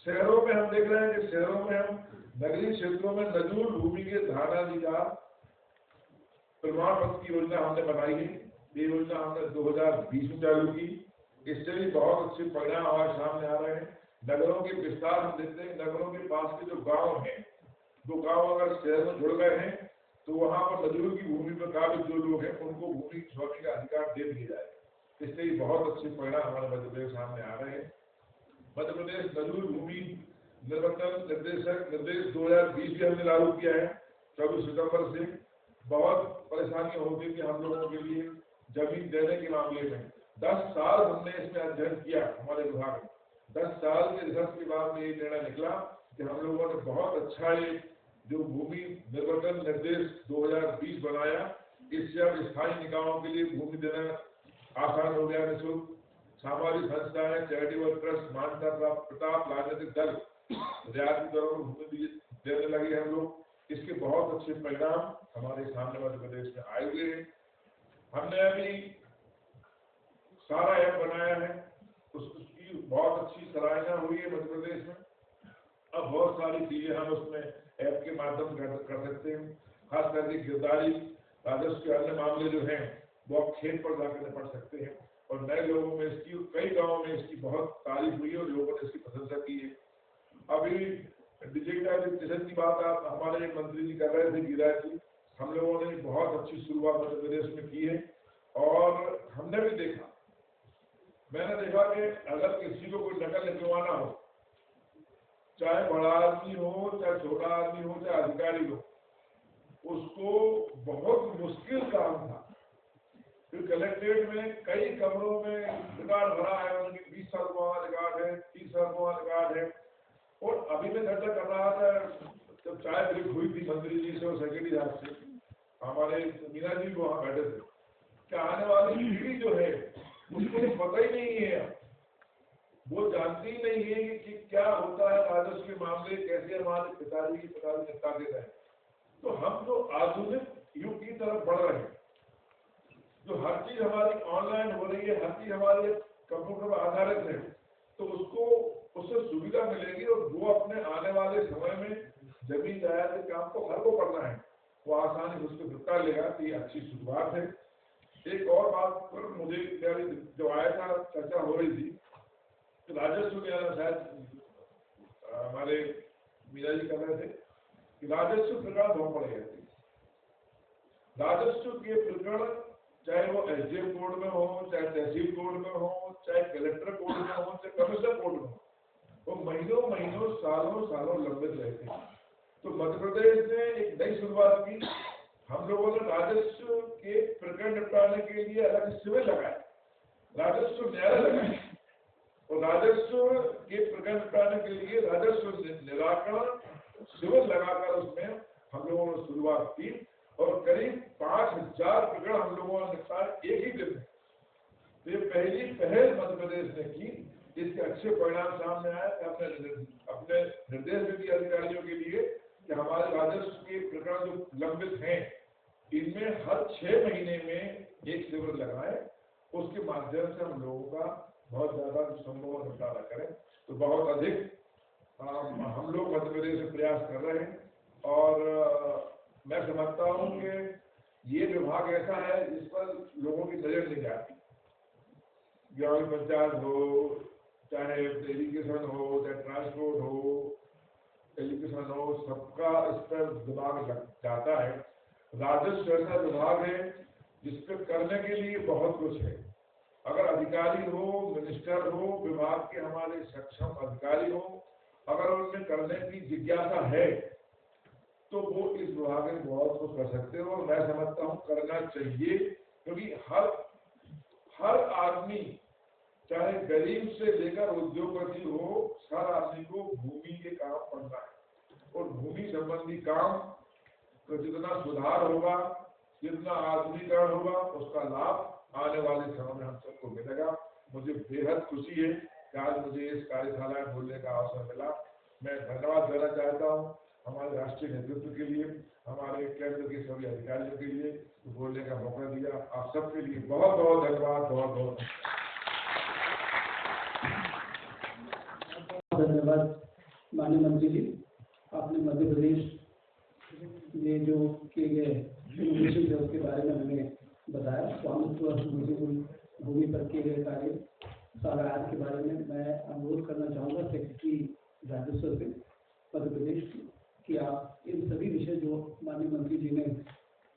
शहरों में हम देख रहे हैं कि शहरों में हम नगरीय क्षेत्रों में नजूल भूमि के धारणाधिकार प्रमाण पत्र की योजना हमने बनाई है। ये योजना हमने 2020 में चालू की। इससे भी बहुत अच्छे परिणाम हमारे सामने आ रहे हैं। नगरों के विस्तार हम देखते हैं, नगरों के पास के जो गांव हैं, दो गांव अगर शहर में जुड़ गए हैं तो वहां पर नजूल की भूमि पर काबिज जो लोग हैं उनको भूमि स्वामी का अधिकार दे दिया जाए। इससे भी बहुत अच्छे परिणाम हमारे मध्य प्रदेश सामने आ रहे हैं। मध्य प्रदेश नजूल भूमि निबंधन निर्देश 2020 भी हमने लागू किया है 24 सितंबर से। बहुत परेशानियां होती थी हम लोगों के लिए जमीन देने के मामले में। 10 साल हमने इसमें अध्ययन किया हमारे विभाग में। 10 साल के रिसर्च के बाद में ये निर्णय निकला कि हम लोगों ने बहुत अच्छा ये जो भूमि निबंधन निर्देश 2020 बनाया। इससे अब स्थायी निकायों के लिए भूमि देना आसान हो गया। निःशुल्क सामाजिक संस्थाएं, चैरिटेबल ट्रस्ट, मान्यता प्राप्त प्रताप राजनीतिक दल रियायती दरों में भूमि देने लगे हम लोग। इसके बहुत अच्छे परिणाम हमारे सामने मध्य प्रदेश में आए हुए हैं। हमने अभी सारा ऐप बनाया है, उसकी बहुत अच्छी सराहना हुई है मध्य प्रदेश में। अब बहुत सारी चीजें हम उसमें ऐप के माध्यम कर सकते हैं। खास करके गिरदारी राजस्व के अन्य मामले जो हैं वो आप खेत पर जाकर निपट सकते हैं। और नए लोगों में इसकी, कई गांवों में इसकी बहुत तारीफ हुई और लोगों ने इसकी प्रशंसा की है। अभी डिजिटलाइजेशन की बात आप हमारे मंत्री जी कर रहे थे, गिरिराज जी, हम लोगों ने बहुत अच्छी शुरुआत मध्य प्रदेश में की है। और हमने भी देखा, मैंने देखा कि अगर किसी को कोई नकल निकलवाना हो, चाहे बड़ा आदमी हो, चाहे छोटा आदमी हो, चाहे अधिकारी हो, उसको बहुत मुश्किल काम था। फिर कलेक्ट्रेट में कई कमरों में रिकॉर्ड भरा है, उनकी 20 साल को वहाँ रिकॉर्ड है, 30 साल को वहाँ रिकॉर्ड है। और अभी मैं चर्चा कर रहा था, जब चाय ब्रेक हुई थी मंत्री जी से और सेक्रेटरी साहब से, हमारे मीना जी वहाँ बैठे थे, कि आने वाली पीढ़ी जो है उसको पता ही नहीं है, वो जानती ही नहीं है कि क्या होता है राजस्व के मामले, कैसे हमारे पिताजी निपटाते रहे। तो हम जो आधुनिक युग की तरफ बढ़ रहे हैं, जो हर चीज हमारी ऑनलाइन हो रही है, हर चीज हमारे कंप्यूटर पर आधारित है, तो उसको उससे सुविधा मिलेगी और वो अपने आने वाले समय में जमीन जायदाद के काम को हर को करना है, वो आसानी से उसको निपटा लेगा। तो ये अच्छी शुरुआत है। एक और बात पर मुझे जो आया था, चर्चा हो रही थी, तो राजस्व के शायद हमारे मीरा जी कर रहे थे कि राजस्व प्रकरण बहुत बड़े हैं। राजस्व के प्रकरण चाहे वो एसडीएम कोर्ट में हो, चाहे तहसील कोर्ट में हो, चाहे कलेक्टर कोर्ट में हो, चाहे कमिश्नर कोर्ट में हो, वो महीनों महीनों सालों सालों लंबित रहते हैं। तो मध्य प्रदेश ने एक नई शुरुआत की। हम लोगों ने राजस्व के प्रकरण निपटाने के लिए अलग शिविर लगाए, राजस्व न्यायालय लगाए, और राजस्व के प्रकरण निपटाने के लिए राजस्व निराकरण शिविर लगाकर उसमें हम लोगों ने शुरुआत की और करीब 5000 प्रकरण हम लोगों ने निपटाए एक ही दिन में। तो ये पहली पहल मध्य प्रदेश ने की। इसके अच्छे परिणाम सामने आए। अपने निर्देश भी दिए अधिकारियों के लिए कि हमारे राजस्व के प्रकरण जो लंबित हैं, इनमें हर 6 महीने में एक शिविर लगाए, उसके माध्यम से हम लोगों का बहुत ज्यादा संभव निपटारा करें। तो बहुत अधिक हम लोग मध्य प्रदेश में प्रयास कर रहे हैं और मैं समझता हूँ कि ये विभाग ऐसा है जिस पर लोगों की नजर नहीं जाती। ग्रामीण पंचायत हो, चाहे एजुकेशन हो, चाहे ट्रांसपोर्ट हो, एजुकेशन हो, सबका इस पर दिमाग जाता है। राजस्व ऐसा विभाग है जिसपे करने के लिए बहुत कुछ है। अगर अधिकारी हो, मिनिस्टर हो, विभाग के हमारे सक्षम अधिकारी हो, अगर उनमें करने की जिज्ञासा है तो वो इस विभाग में बहुत कुछ कर सकते हो। मैं समझता हूँ करना चाहिए, क्योंकि हर आदमी, चाहे गरीब से लेकर उद्योगपति हो, हर आदमी को भूमि के काम पड़ना है और भूमि संबंधी काम तो जितना सुधार होगा, जितना आधुनिकीकरण होगा, उसका लाभ आने वाले समय में हम सबको मिलेगा। मुझे बेहद खुशी है कि आज मुझे इस कार्यशाला में बोलने का अवसर मिला। मैं धन्यवाद देना चाहता हूँ हमारे राष्ट्रीय नेतृत्व के लिए, हमारे केंद्र के सभी अधिकारियों के लिए बोलने का मौका दिया। आप सबके लिए बहुत बहुत धन्यवाद। बहुत बहुत धन्यवाद माननीय मंत्री जी। आपने मध्य प्रदेश में जो किए गए इनोवेशन है उसके बारे में हमें बताया। स्वामित्व भूमि पर किए गए कार्य सारांश के बारे में मैं अनुरोध करना चाहूँगा सेक्रेटरी राजस्व से मध्य प्रदेश कि आप इन सभी विषय जो माननीय मंत्री जी ने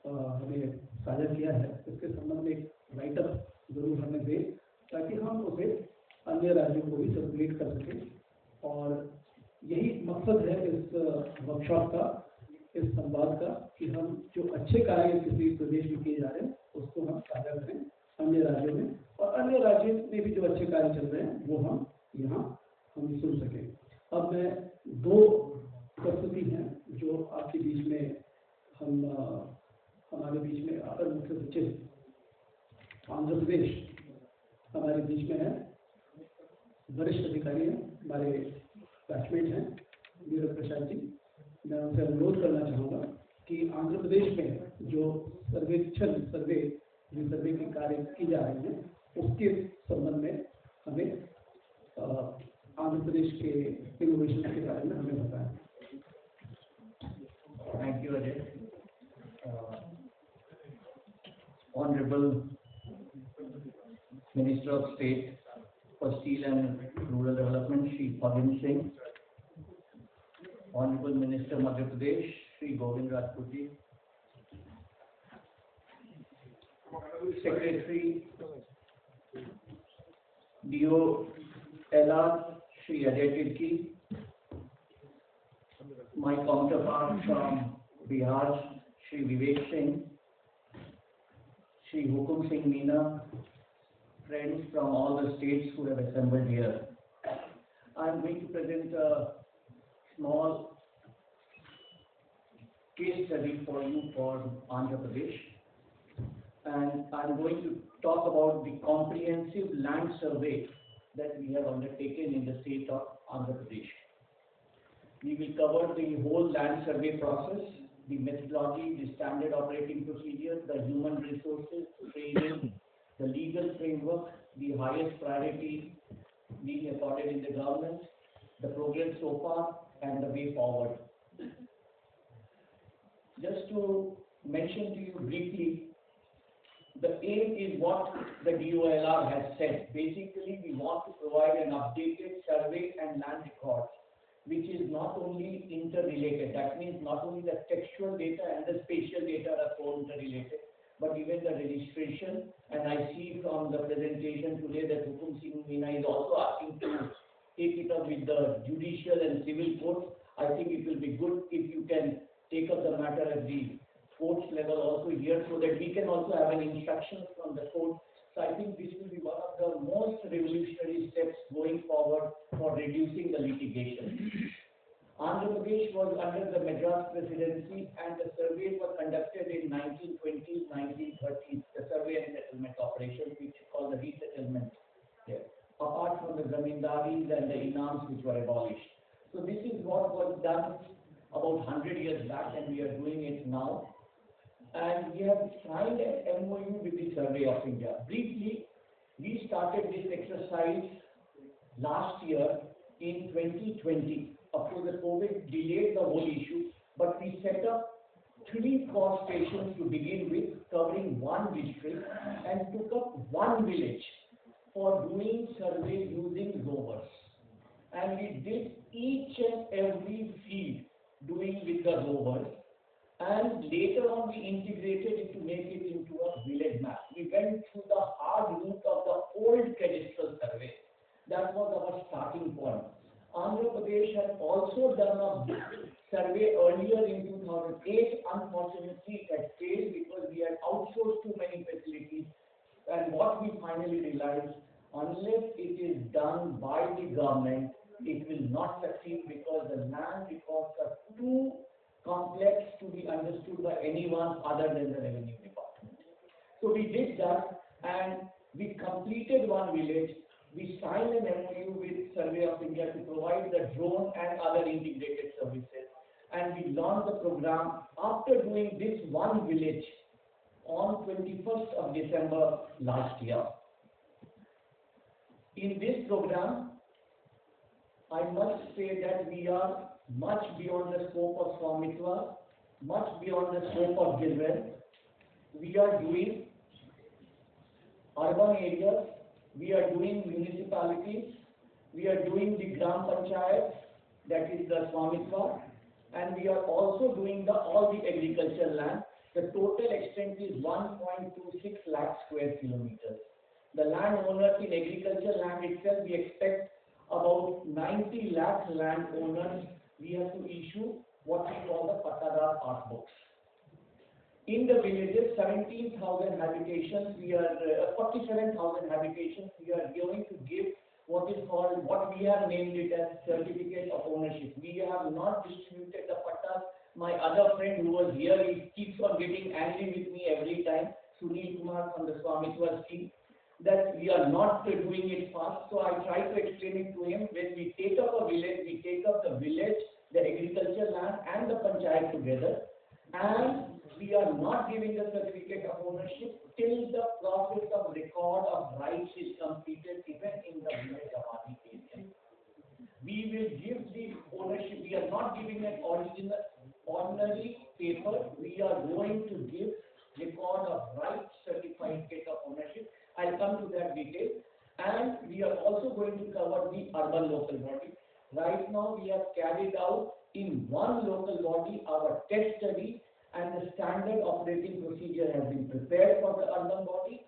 हमें साझा किया है उसके संबंध में एक राइटअप जरूर हमें दें, ताकि हम उसे अन्य राज्यों को भी सर्कुलेट कर सकें। और यही मकसद है इस वर्कशॉप का, इस संवाद का, कि हम जो अच्छे कार्य किसी प्रदेश में किए जा रहे हैं उसको हम साझा करें अन्य राज्यों में, और अन्य राज्यों में भी जो अच्छे कार्य चल रहे हैं वो हम यहाँ हम सुन सकें। अब मैं 2 प्रस्तुति हैं जो आपके बीच में हमारे बीच में अपर मुख्य सचिव आंध्र प्रदेश हमारे बीच में है, वरिष्ठ अधिकारी हैं, हमारे बैचमेट हैं dilrmp प्रसाद जी। मैं उनसे अनुरोध करना चाहूँगा कि आंध्र प्रदेश में जो सर्वे के कार्य की जा रहे हैं उसके संबंध में हमें आंध्र प्रदेश के इनोवेशन के बारे में हमें बताएं। Thank you, Ajay. Honorable Minister of State for Steel and Rural Development, Shri Pavin Singh, Honorable Minister Madhya Pradesh, Shri Govind Rajputji, Secretary DOLR, Shri Ajay Tirki, my counterpart from Bihar, Shri Vivek Singh, Shri Hukum Singh Meena, friends from all the states who have assembled here. I am going to present a small case study for you for Andhra Pradesh, and I am going to talk about the comprehensive land survey that we have undertaken in the state of Andhra Pradesh. We will cover the whole land survey process, the methodology, the standard operating procedure, the human resources, training, the legal framework, the highest priority being accorded in the government, the progress so far, and the way forward. Just to mention to you briefly, the aim is what the DOLR has said. Basically, we want to provide an updated survey and land records, which is not only interrelated. That means not only the textual data and the spatial data are co-interrelated, but even the registration. And I see from the presentation today that Hukum Singh Meena is also asking to take it up with the judicial and civil courts. I think it will be good if you can take up the matter at the courts level also here, so that we can also have an instruction from the court. So I think this will be one of the most revolutionary steps going forward for reducing the litigation. Andhra Pradesh was under the Madras presidency, and the surveys were conducted in 1920s, 1930s, the survey and settlement operation, which is called the resettlement there, apart from the zamindaris and the inams which were abolished. So this is what was done about 100 years back, and we are doing it now. And we have signed an MOU with the Survey of India. Briefly, we started this exercise last year in 2020. Of course, the COVID delayed the whole issue, but we set up 3 core stations to begin with, covering 1 district, and took up 1 village for doing survey using rovers. And we did each and every field doing with the rovers. And later on, we integrated it to make it into a village map. We went through the hard route of the old cadastral survey. That was our starting point. Andhra Pradesh had also done a survey earlier in 2008. Unfortunately, it had failed because we had outsourced too many facilities. And what we finally realized, unless it is done by the government, it will not succeed, because the land records are too complex to be understood by anyone other than the revenue department. So we did that, and we completed 1 village. We signed an MOU with Survey of India to provide the drone and other integrated services, and we launched the program after doing this 1 village on 21st of December last year. In this program, I must say that we are much beyond the scope of Swamitva, much beyond the scope of Dilrmp. We are doing urban areas, we are doing municipalities, we are doing the Gram Panchayat, that is the Swamitva, and we are also doing all the agricultural land. The total extent is 1.26 lakh square kilometers. The landowners in agricultural land itself, we expect about 90 lakh landowners. We have to issue what we call the Patadar passbooks. In the villages, 17,000 habitations, 47,000 habitations, we are going to give what is called, what we have named it as certificate of ownership. We have not distributed the pattas. My other friend who was here, he keeps on getting angry with me every time, Sunil Kumar from the Swamitva scheme, that we are not doing it fast. So I try to explain it to him. When we take up a village, we take up the village, the agricultural land and the panchayat together, and we are not giving the certificate of ownership till the process of record of rights is completed, even in the village of area. We will give the ownership. We are not giving an ordinary paper. We are going to give record of rights certificate of ownership. I'll come to that detail. And we are also going to cover the urban local body. Right now, we have carried out in one local body our test study, and the standard operating procedure has been prepared for the urban body.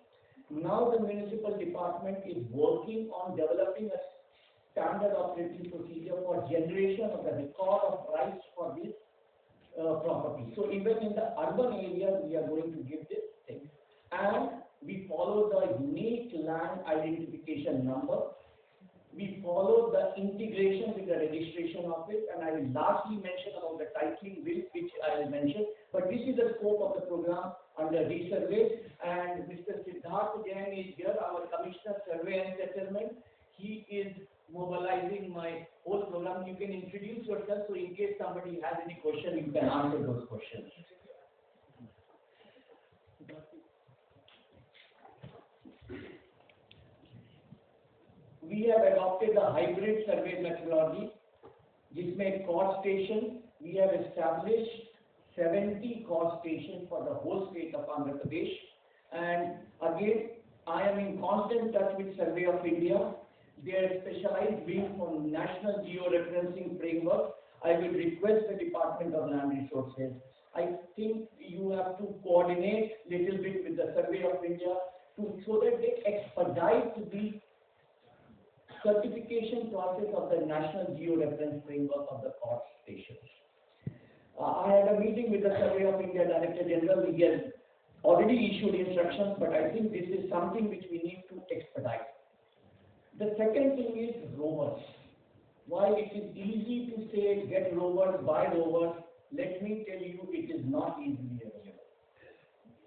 Now the municipal department is working on developing a standard operating procedure for generation of the record of rights for this property. So even in the urban areas, we are going to give this thing. And we follow the unique land identification number. We follow the integration with the registration office, and I will lastly mention about the titling bill, which I will mention. But this is the scope of the program under resurvey, and Mr. Siddharth Jain is here, our Commissioner Survey and Settlement. He is mobilizing my whole program. You can introduce yourself, so in case somebody has any question, you can answer those questions. We have adopted the hybrid survey methodology, जिसमें cost station, we have established 70 cost stations for the whole state of Andhra Pradesh. And again, I am in constant touch with Survey of India. Their specialized wing for National Geo-Referencing Framework. I will request the Department of Land Resources. I think you have to coordinate little bit with the Survey of India so that they expedite the certification process of the National Geo-Reference Framework of the cost stations. I had a meeting with the Survey of India Director General. He has already issued instructions, but I think this is something which we need to expedite. The second thing is rovers. While it is easy to say get rovers, buy rovers, let me tell you it is not easily available.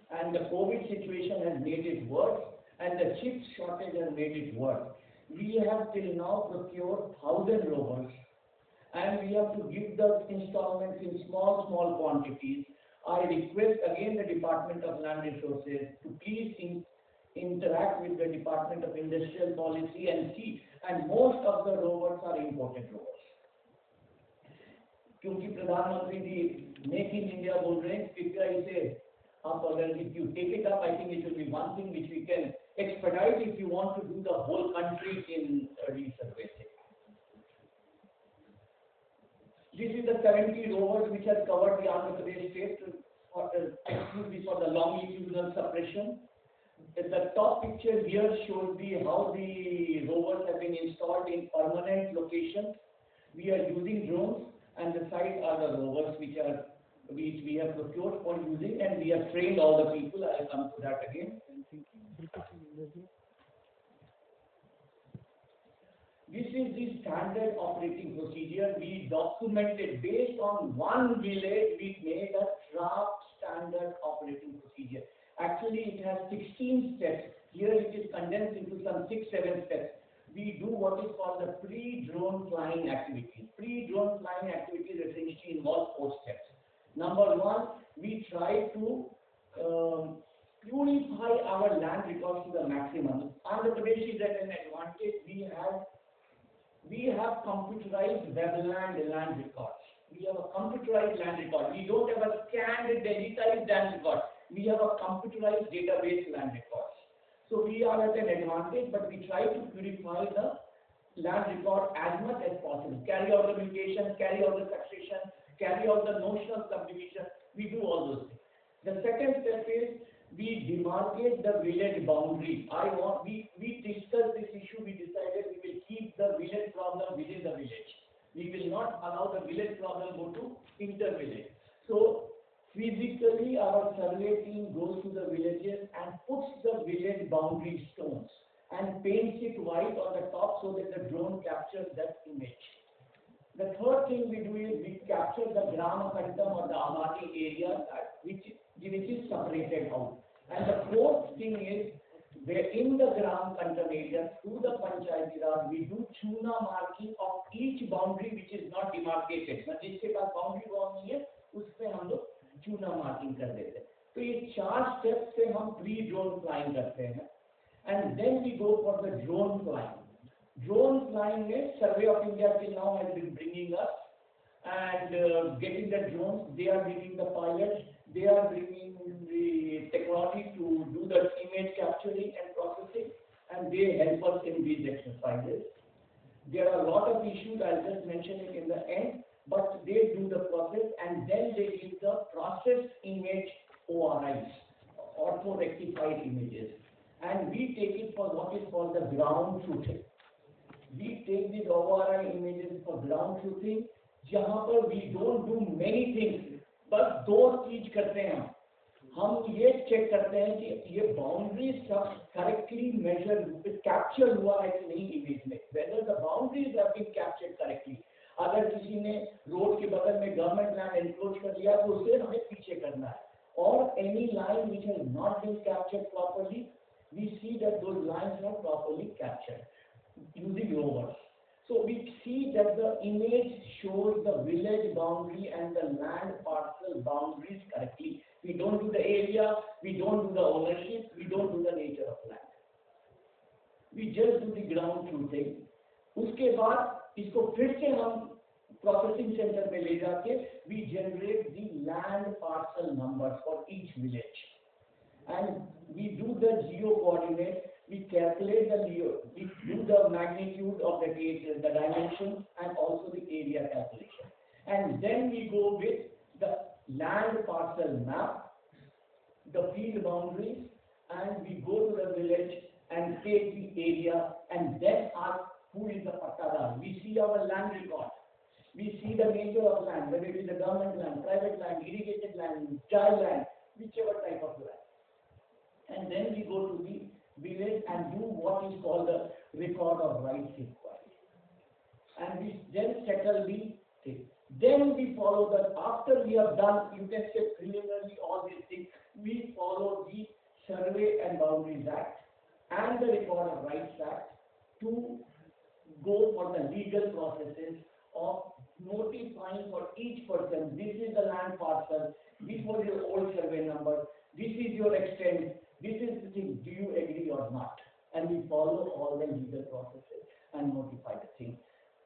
And the COVID situation has made it worse, and the chip shortage has made it worse. We have till now procured 1,000 rovers, and we have to give the installments in small quantities. I request again the Department of Land Resources to please interact with the Department of Industrial Policy and see. And most of the rovers are imported rovers. क्योंकि प्रधानमंत्री जी make in India बोल रहे हैं, कृपया इसे आप अगर if you take it up, I think it will be one thing which we can expedite if you want to do the whole country in resurvey. This is the 70 rovers which has covered the Andhra Pradesh state exclusively for the longitudinal suppression. The top picture here shows how the rovers have been installed in permanent locations. We are using drones, and the side are the rovers which we have procured for using, and we have trained all the people. I will come to that again. This is the standard operating procedure. We documented based on one village. We made a draft standard operating procedure. Actually, it has 16 steps. Here it is condensed into some 6-7 steps. We do what is called the pre-drone flying activities. Pre-drone flying activities essentially involve 4 steps. Number 1, we try to purify our land records to the maximum. Andhra Pradesh is at an advantage. We have computerized webland land records. We have a computerized land record. We don't have a scanned digitized land record. We have a computerized database land records. So we are at an advantage, but we try to purify the land record as much as possible. Carry out the mutation, carry out the succession, carry out the notional subdivision. We do all those things. The second step is we demarcate the village boundary. We discussed this issue. We decided we will keep the village problem within the village. We will not allow the village problem go to inter-village. So physically, our survey team goes to the villages and puts the village boundary stones and paints it white on the top so that the drone captures that image. The third thing we do is we capture the Gram Kantam or the Amati area which is separated out. And the fourth thing is, where in the Gram Kantam area, through the Panchayati Raj, we do chuna marking of each boundary which is not demarcated. मतलब जिसके पास boundary wall नहीं है, उसपे हम लोग चूना marking कर देते हैं. तो ये 4 steps से हम pre-drone flying करते हैं. And then we go for the drone flying. Drone flying is Survey of India till now has been bringing us and getting the drones. They are bringing the pilots. They are bringing the technology to do the image capturing and processing. and they help us in these exercises. There are a lot of issues, I'll just mention it in the end, but they do the process and then they give the processed image ORIs, ortho-rectified images. And we take it for what is called the ground truthing. We take these ORI images for ground truthing, जहाँ पर we don't do many things, बस दो चीज करते हैं हम ये check करते हैं कि ये बाउंड्री सब करेक्टली मेजर कैप्चर हुआ है कि नहीं इमेज में, whether the boundaries have been captured correctly. अगर किसी ने रोड के बगल में गवर्नमेंट लैंड एनक्लोज कर लिया तो उसे हमें पीछे करना है, और any line which has not been captured properly, we see that those lines are properly captured using rovers. So we see that the image shows the village boundary and the land parcel boundaries correctly. We don't do the area, we don't do the ownership, we don't do the nature of land. We just do the ground truthing. उसके बाद इसको फिर से हम processing center में ले जाके we generate the land parcel numbers for each village, and we do the geo coordinate. We calculate the we do the magnitude of the dimensions and also the area calculation, and then we go with the land parcel map, the field boundaries, and we go to the village and take the area and then ask who is the pattadar. We see our land record, we see the nature of land, whether it is the government land, private land, irrigated land, dry land, whichever type of land, and then we go to the village and do what is called the record of rights inquiry, and we then settle the thing. Then we follow that. After we have done, you can say preliminarily all these things, we follow the Survey and Boundaries Act and the Record of Rights Act to go for the legal processes of notifying for each person, this is the land parcel, this was your old survey number, this is your extent, this is the thing, do you agree or not? And we follow all the legal processes and notify the thing.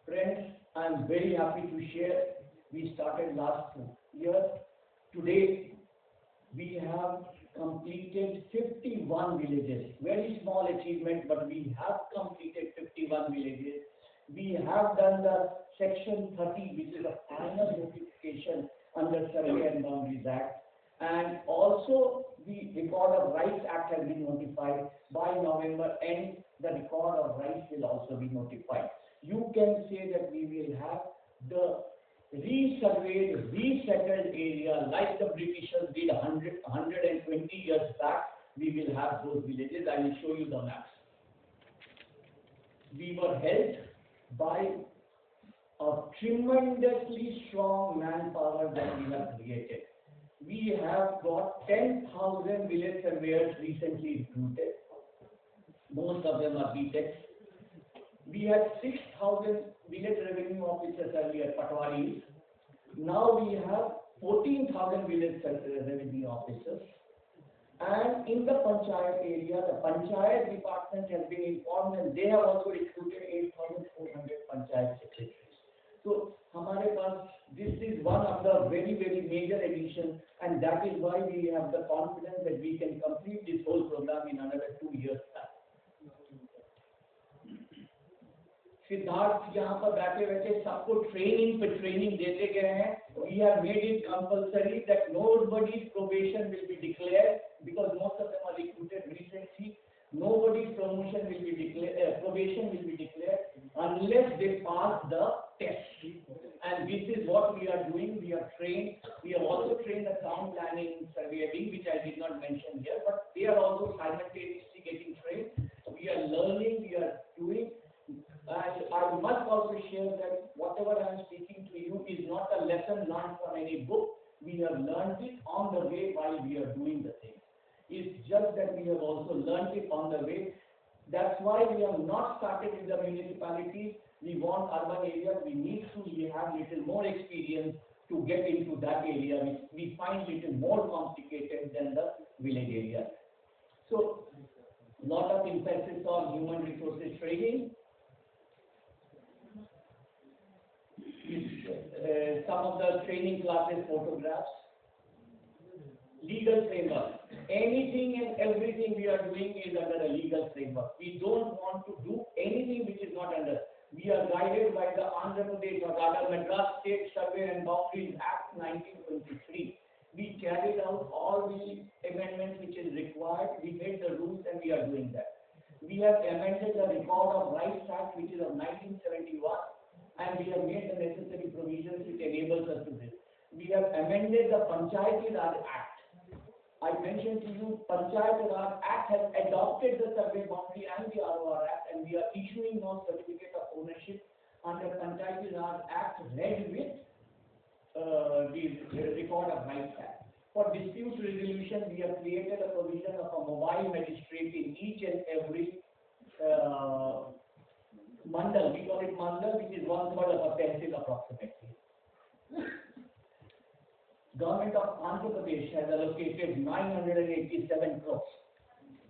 Friends, I am very happy to share, we started last year. Today, we have completed 51 villages. Very small achievement, but we have completed 51 villages. We have done the Section 30, which is a final notification under Survey and Boundaries Act. And also, the Record of Rights Act has been notified. By November end, the Record of Rights will also be notified. You can say that we will have the resurveyed, resettled area like the Britishers did 120 years back. We will have those villages. I will show you the maps. We were helped by a tremendously strong manpower that we have created. We have got 10,000 village surveyors recently recruited. Most of them are BTechs. We had 6,000 village revenue officers earlier, Patwaris. Now we have 14,000 village revenue officers. And in the Panchayat area, the Panchayat department has been informed and they have also recruited 8,400 Panchayat secretaries. So, हमारे पास, this is one of the very, very major additions, and that is why we have the confidence that we can complete this whole program in another 2 years' time. Siddharth यहाँ पर बैठे बैठे सबको training पे training देते गए हैं. We have made it compulsory that nobody's probation will be declared because most of them are recruited recently. Nobody's promotion will be declared, probation will be declared unless they pass the test. And this is what we are doing. We are trained. We have also trained the town planning surveying, which I did not mention here, but they are also simultaneously getting trained. We are learning. We are doing. And I must also share that whatever I am speaking to you is not a lesson learned from any book. We have learned it on the way while we are doing the thing. It's just that we have also learned it on the way. That's why we have not started with the municipalities. We want urban areas. We need to have little more experience to get into that area, which we find little more complicated than the village area. So, lot of emphasis on human resources training. Some of the training classes photographs. legal framework. Anything and everything we are doing is under a legal framework. We don't want to do anything which is not under. We are guided by the Andhra Pradesh or rather Madras State Survey and Boundaries Act 1923. We carried out all the amendments which is required. We made the rules and we are doing that. We have amended the Record of Rights Act, which is of 1971, and we have made the necessary provisions which enables us to this. We have amended the Panchayati Raj Act. I mentioned to you, Panchayati Raj Act has adopted the Survey Boundary and the ROR Act, and we are issuing now certificate of ownership under Panchayati Raj Act read with the Record of Rights Act. For dispute resolution, we have created a provision of a mobile magistrate in each and every mandal. We call it mandal, which is 1/3 of a tehsil approximately. Government of Andhra Pradesh has allocated 987 crores.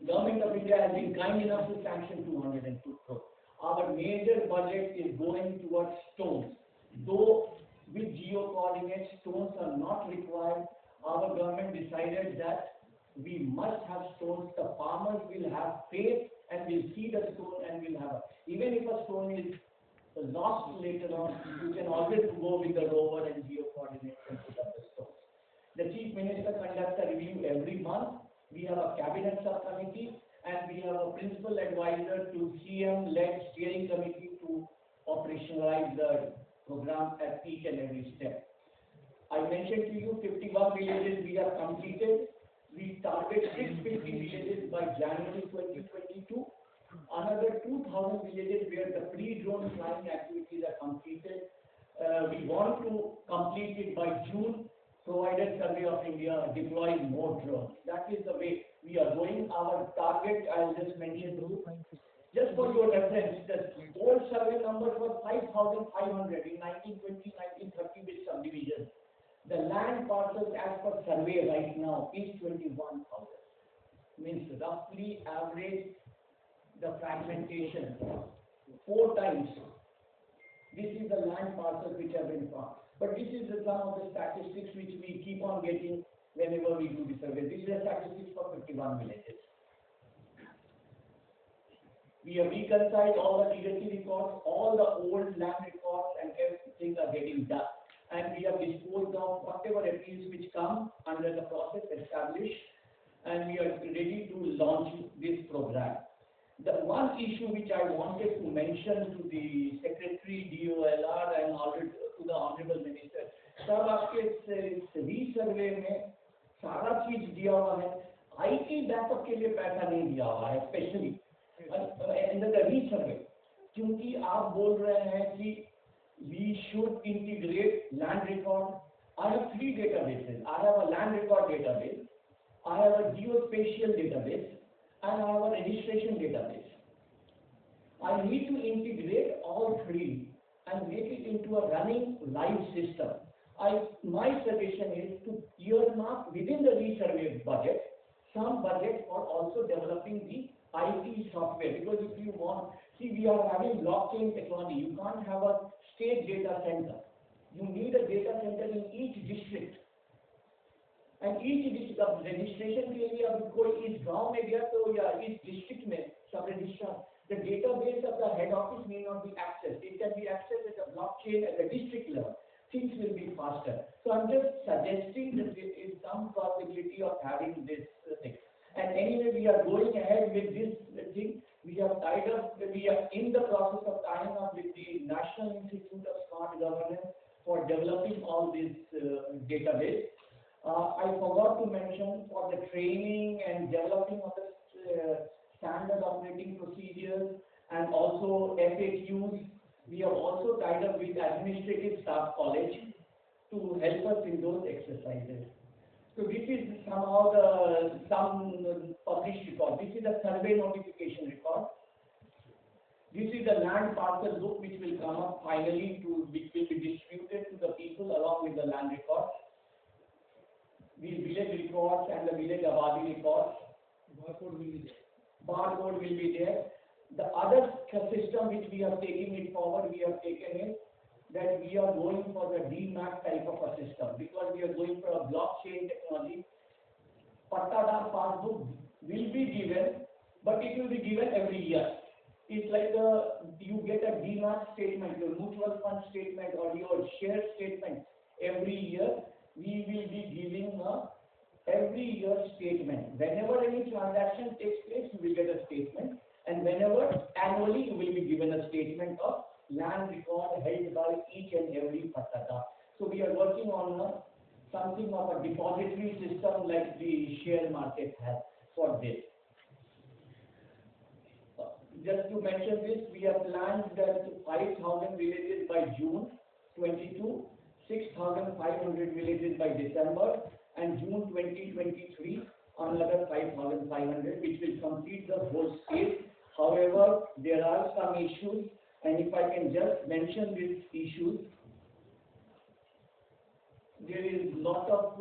Government of India has been kind enough to sanction 202 crores. Our major budget is going towards stones. Though with geo coordinates, stones are not required. Our government decided that we must have stones. The farmers will have faith and will see the stone and will have even if a stone is lost later on, you can always go with the rover and geo coordinates and put up the stones. The Chief Minister conducts a review every month. We have a cabinet subcommittee and we have a principal advisor to CM-led steering committee to operationalize the program at each and every step. I mentioned to you 51 villages we have completed. We target 650 villages by January 2022. Another 2,000 villages where the pre-drone flying activities are completed. We want to complete it by June, provided Survey of India deploys more drones. That is the way we are going. Our target, I'll just mention to you, just for your reference, the old survey numbers were 5,500 in 1920, 1930 with subdivisions. The land parcels as per survey right now is 21,000. Means roughly average the fragmentation 4 times. This is the land parcels which have been found. But this is some of the statistics which we keep on getting whenever we do the survey. This is the statistics for 51 villages. We have reconciled all the legacy records, all the old land records and everything are getting done. And we have disposed of whatever appeals which come under the process established, and we are ready to launch this program. The one issue which I wanted to mention to the Secretary DOLR and to the Honorable Minister, sir, आपके रीसर्वे में सारा चीज दिया हुआ है, IT backup के लिए पैसा नहीं दिया हुआ है, स्पेशली अंडर द रीसर्वे, क्योंकि आप बोल रहे हैं कि we should integrate land record. I have 3 databases. I have a land record database, I have a geospatial database, and I have a registration database. I need to integrate all 3 and make it into a running live system. My suggestion is to earmark within the resurvey budget some budget for also developing the IT software, because if you want, see, we are having blockchain technology. You can't have a state data center. You need a data center in each district. And each district of registration के लिए अब कोई इस गांव में गया तो या इस district में सब registrar, the database of the head office may not be accessed. It can be accessed at the blockchain at the district level. Things will be faster. So I'm just suggesting that there is some possibility of having this thing. And anyway, we are going ahead with this thing. We have tied up, we are in the process of tying up with the National Institute of Smart Governance for developing all this database. I forgot to mention for the training and developing of the standard operating procedures and also FAQs, we have also tied up with Administrative Staff College to help us in those exercises. So this is somehow some published record. This is a survey notification record. This is the land parcel book which will come up finally which will be distributed to the people along with the land records. These village records and the village Abadi records. Barcode will be there. The other system which we have taken it forward, we have taken it that we are going for the DMAP type of a system because we are going for a blockchain technology. Pattadar passbook will be given, but it will be given every year. It's like you get a demat statement, your mutual fund statement or your share statement every year. We will be giving a every year statement. Whenever any transaction takes place, you will get a statement, and whenever annually you will be given a statement of land record held by each and every pattadar. So we are working on something of a depository system like the share market has for this. Just to mention this, we have planned that 5,000 villages by June 22, 6,500 villages by December, and June 2023 another 5,500, which will complete the whole state. However, there are some issues, and if I can just mention these issues, there is lot of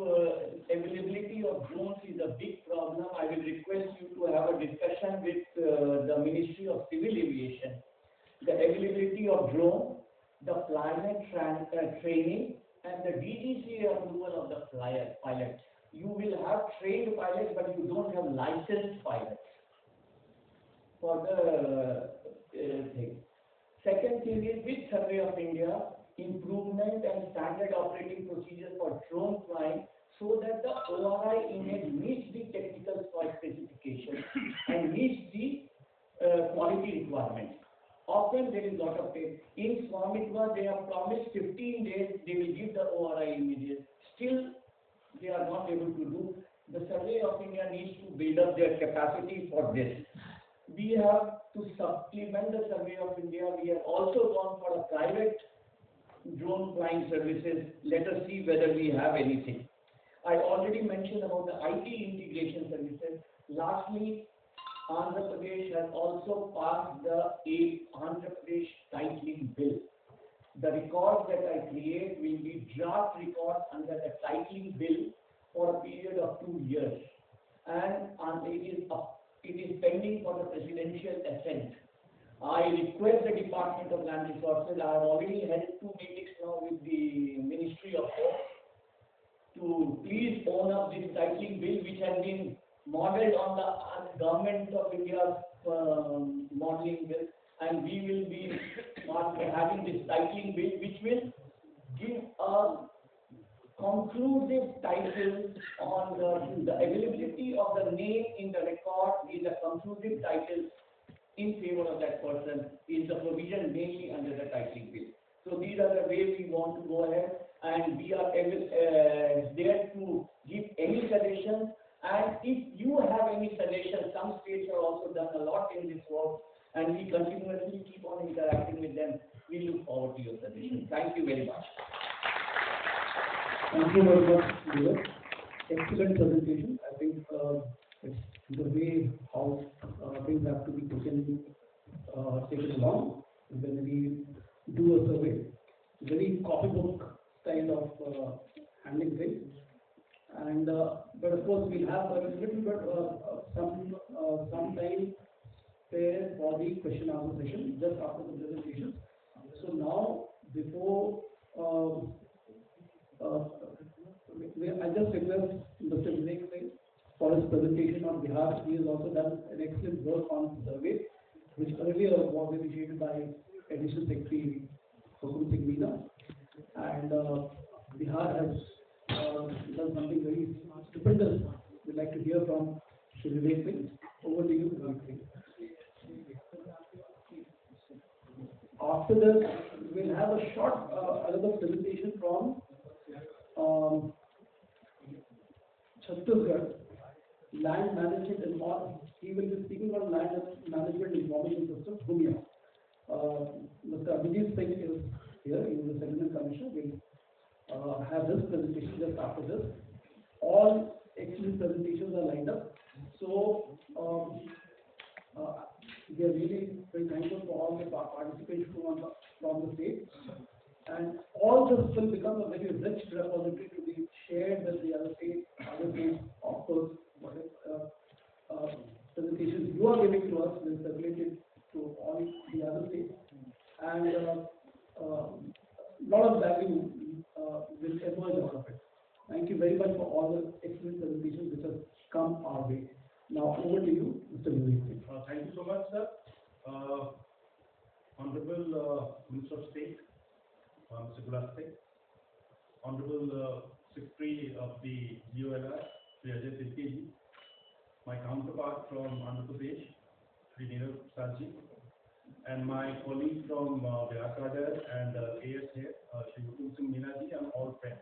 availability of drones is a big problem. I will request you to have a discussion with the Ministry of Civil Aviation. The availability of drone, the pilot training, and the DGCA approval of the pilot. You will have trained pilots, but you don't have licensed pilots for the thing. Second thing is with Survey of India, improvement and standard operating procedures for drone flying so that the ORI image meets the technical specification and meets the quality requirements. Often there is lot of pain. In Swamitva, they have promised 15 days they will give the ORI images. Still, they are not able to do. The Survey of India needs to build up their capacity for this. We have to supplement the Survey of India. We have also gone for a private drone flying services. Let us see whether we have anything. I already mentioned about the IT integration services. Lastly, Andhra Pradesh has also passed the Andhra Pradesh titling bill. The records that I create will be draft records under the titling bill for a period of 2 years, and it is pending for the presidential assent. I request the Department of Land Resources. I have already held 2 meetings now with the Ministry of Home to please own up this titling bill, which has been modeled on the Government of India's modeling bill, and we will be having this titling bill, which will give a conclusive title on the availability of the name in the record is a conclusive title in favor of that person is the provision mainly under the titling bill. So these are the ways we want to go ahead, and we are there to give any suggestions. And if you have any suggestions, some states have also done a lot in this work, and we continuously keep on interacting with them. We look forward to your suggestions. Thank you very much. Thank you very much, Dilrmp. Excellent presentation. I think it's the way how things have to be taken along when we do a survey. Very copybook style of handling things. And but of course we'll have a little bit some time there for the question answer session just after the presentation. So now before I just request Mr. Vivek Singh for his presentation on Bihar. He has also done an excellent work on survey, which earlier was initiated by Additional Secretary Hukum Singh Meena, and Bihar has done something very stupendous. We'd like to hear from Shri Vivek Singh. Over to you, Vivek Singh. After this, we'll have a short another presentation from Chhattisgarh, land management and more. He will be speaking on land management information system, Bhumia. Mr. Abhijit Singh is here. He is the Settlement Commissioner. We'll have this presentation just after this. All excellent presentations are lined up. So we are really very thankful for all the participants from the state. And all this will become a very rich repository to be shared with the other states, of course, presentations you are giving to us will circulate it to all the other states. And a lot of value will emerge out of it. Thank you very much. very much for all the excellent presentations which have come our way. Now over to you, Mr. Dilrmp. Thank you so much, sir. Honorable Minister of State, Mr. Gulaste, Honorable Secretary of the DOLR, Shri Ajay Dilrmp, my counterpart from Andhra Pradesh, Shri Dilrmp ji, and my colleague from Bihar Cadre and AS here, Shri Hukum Singh Meena ji, and all friends.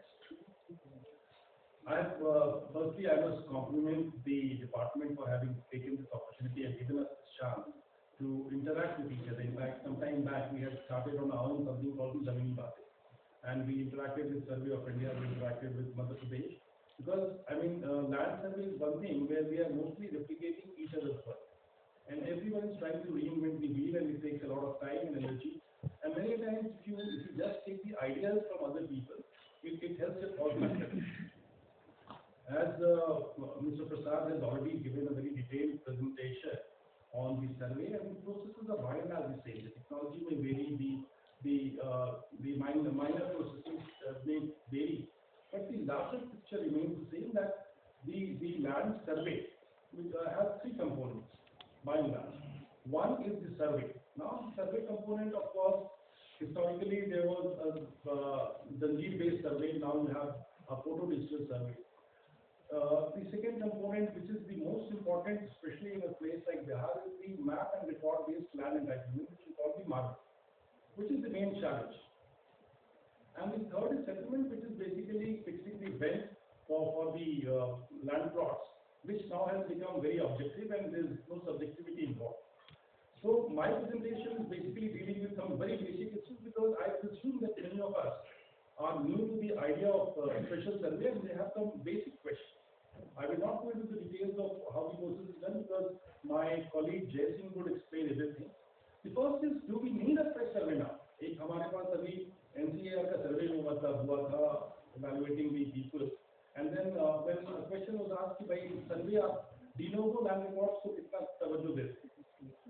Firstly, I must compliment the department for having taken this opportunity and given us this chance to interact with each other. In fact, some time back, we had started on our own something called the Zamini Baatein, and we interacted with Survey of India, we interacted with Madhya Pradesh, because, I mean, land survey is one thing where we are mostly replicating each other's work. And everyone is trying to reinvent the wheel, and it takes a lot of time and energy. And many times, if you just take the ideas from other people, it helps us all matter. As Mr. Prasad has already given a very detailed presentation on the survey, and the processes are by and large the same. The technology may vary, the minor processes may vary, but the larger picture remains the same, that the land survey which has three components by and large. One is the survey. Now, the survey component, of course, historically there was the lead-based survey. Now you have a photo-digital survey. The second component, which is the most important, especially in a place like Bihar, is the map and record-based land entitlement, which is called the MARG, which is the main challenge. And the third is settlement, which is basically fixing the rent for the land plots, which now has become very objective and there is no subjectivity involved. So my presentation is basically dealing with some very basic issues, because I presume that many of us are new to the idea of special survey and they have some basic questions. I will not go into the details of how the process is done, because my colleague Jay Singh would explain everything. The first is, do we need a fresh survey now? एक हमारे पास अभी NCAR का survey हुआ था evaluating the people, and then when a question was asked कि भाई survey आप de novo land records को कितना तवज्जो देते हैं?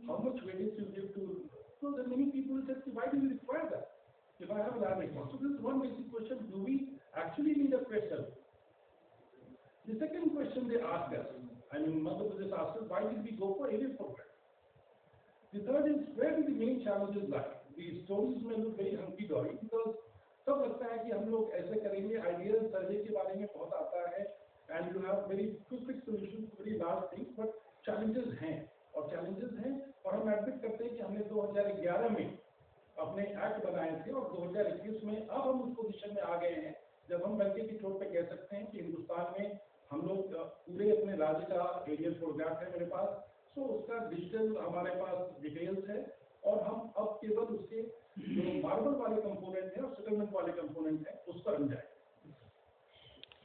How much weightage you give to? So there are many people who said, why do we require that? If I have a land record, so this is one basic question: do we actually need a fresh survey? The second question they asked us, I mean, Madhya Pradesh asked us, why did we go for area program? The third is, where do the main challenges lie? The stories may look very hunky-dory, because सब लगता है कि हम लोग ऐसे करेंगे, ideas survey के बारे में बहुत आता है, and you have very quick solutions to very large things, but challenges हैं, और हम admit करते हैं कि हमने 2011 में अपने एक्ट बनाए थे, और 2021 में अब हम उस पोजीशन में आ गए हैं जब हम डंके की चोट पे कह सकते हैं कि हिंदुस्तान में हम लोग पूरे अपने राज्य का एरियल फोटोग्राफ है मेरे पास, सो उसका डिजिटल हमारे पास डिटेल्स है, और हम अब केवल उसके जो मार्बल वाले कंपोनेंट है और सेटलमेंट वाले कंपोनेंट है उस पर हम जाए।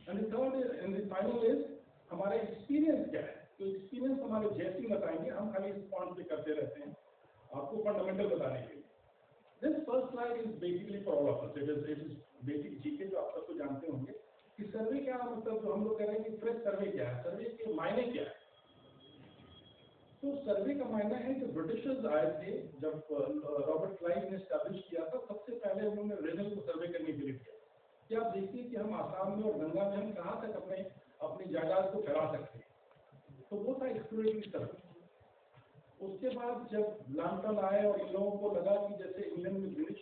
And third and the final is हमारा एक्सपीरियंस क्या है। तो एक्सपीरियंस हमारे जैसे बताएंगे, हम खाली इस पॉइंट पे करते रहते हैं आपको फंडामेंटल बताने के लिए। This first slide is basically for all of us, it is basic GK जो आप सबको जानते होंगे कि सर्वे क्या मतलब, जो हम लोग कह रहे हैं कि फ्रेश सर्वे क्या है, सर्वे के मायने क्या है। तो सर्वे का मायना है कि ब्रिटिशर्स आए थे जब रॉबर्ट क्लाइव ने स्टैब्लिश किया था, सबसे पहले उन्होंने रीजन को सर्वे करने के लिए किया कि आप देखिए कि हम आसाम में और गंगा में हम कहाँ तक अपनी जायदाद को फैला सकते हैं। तो वो था एक्सप्लोरेटरी सर्वे। उसके बाद जब लामटन आए और इन लोगों को लगा कि जैसे इंग्लैंड में ग्रीनिच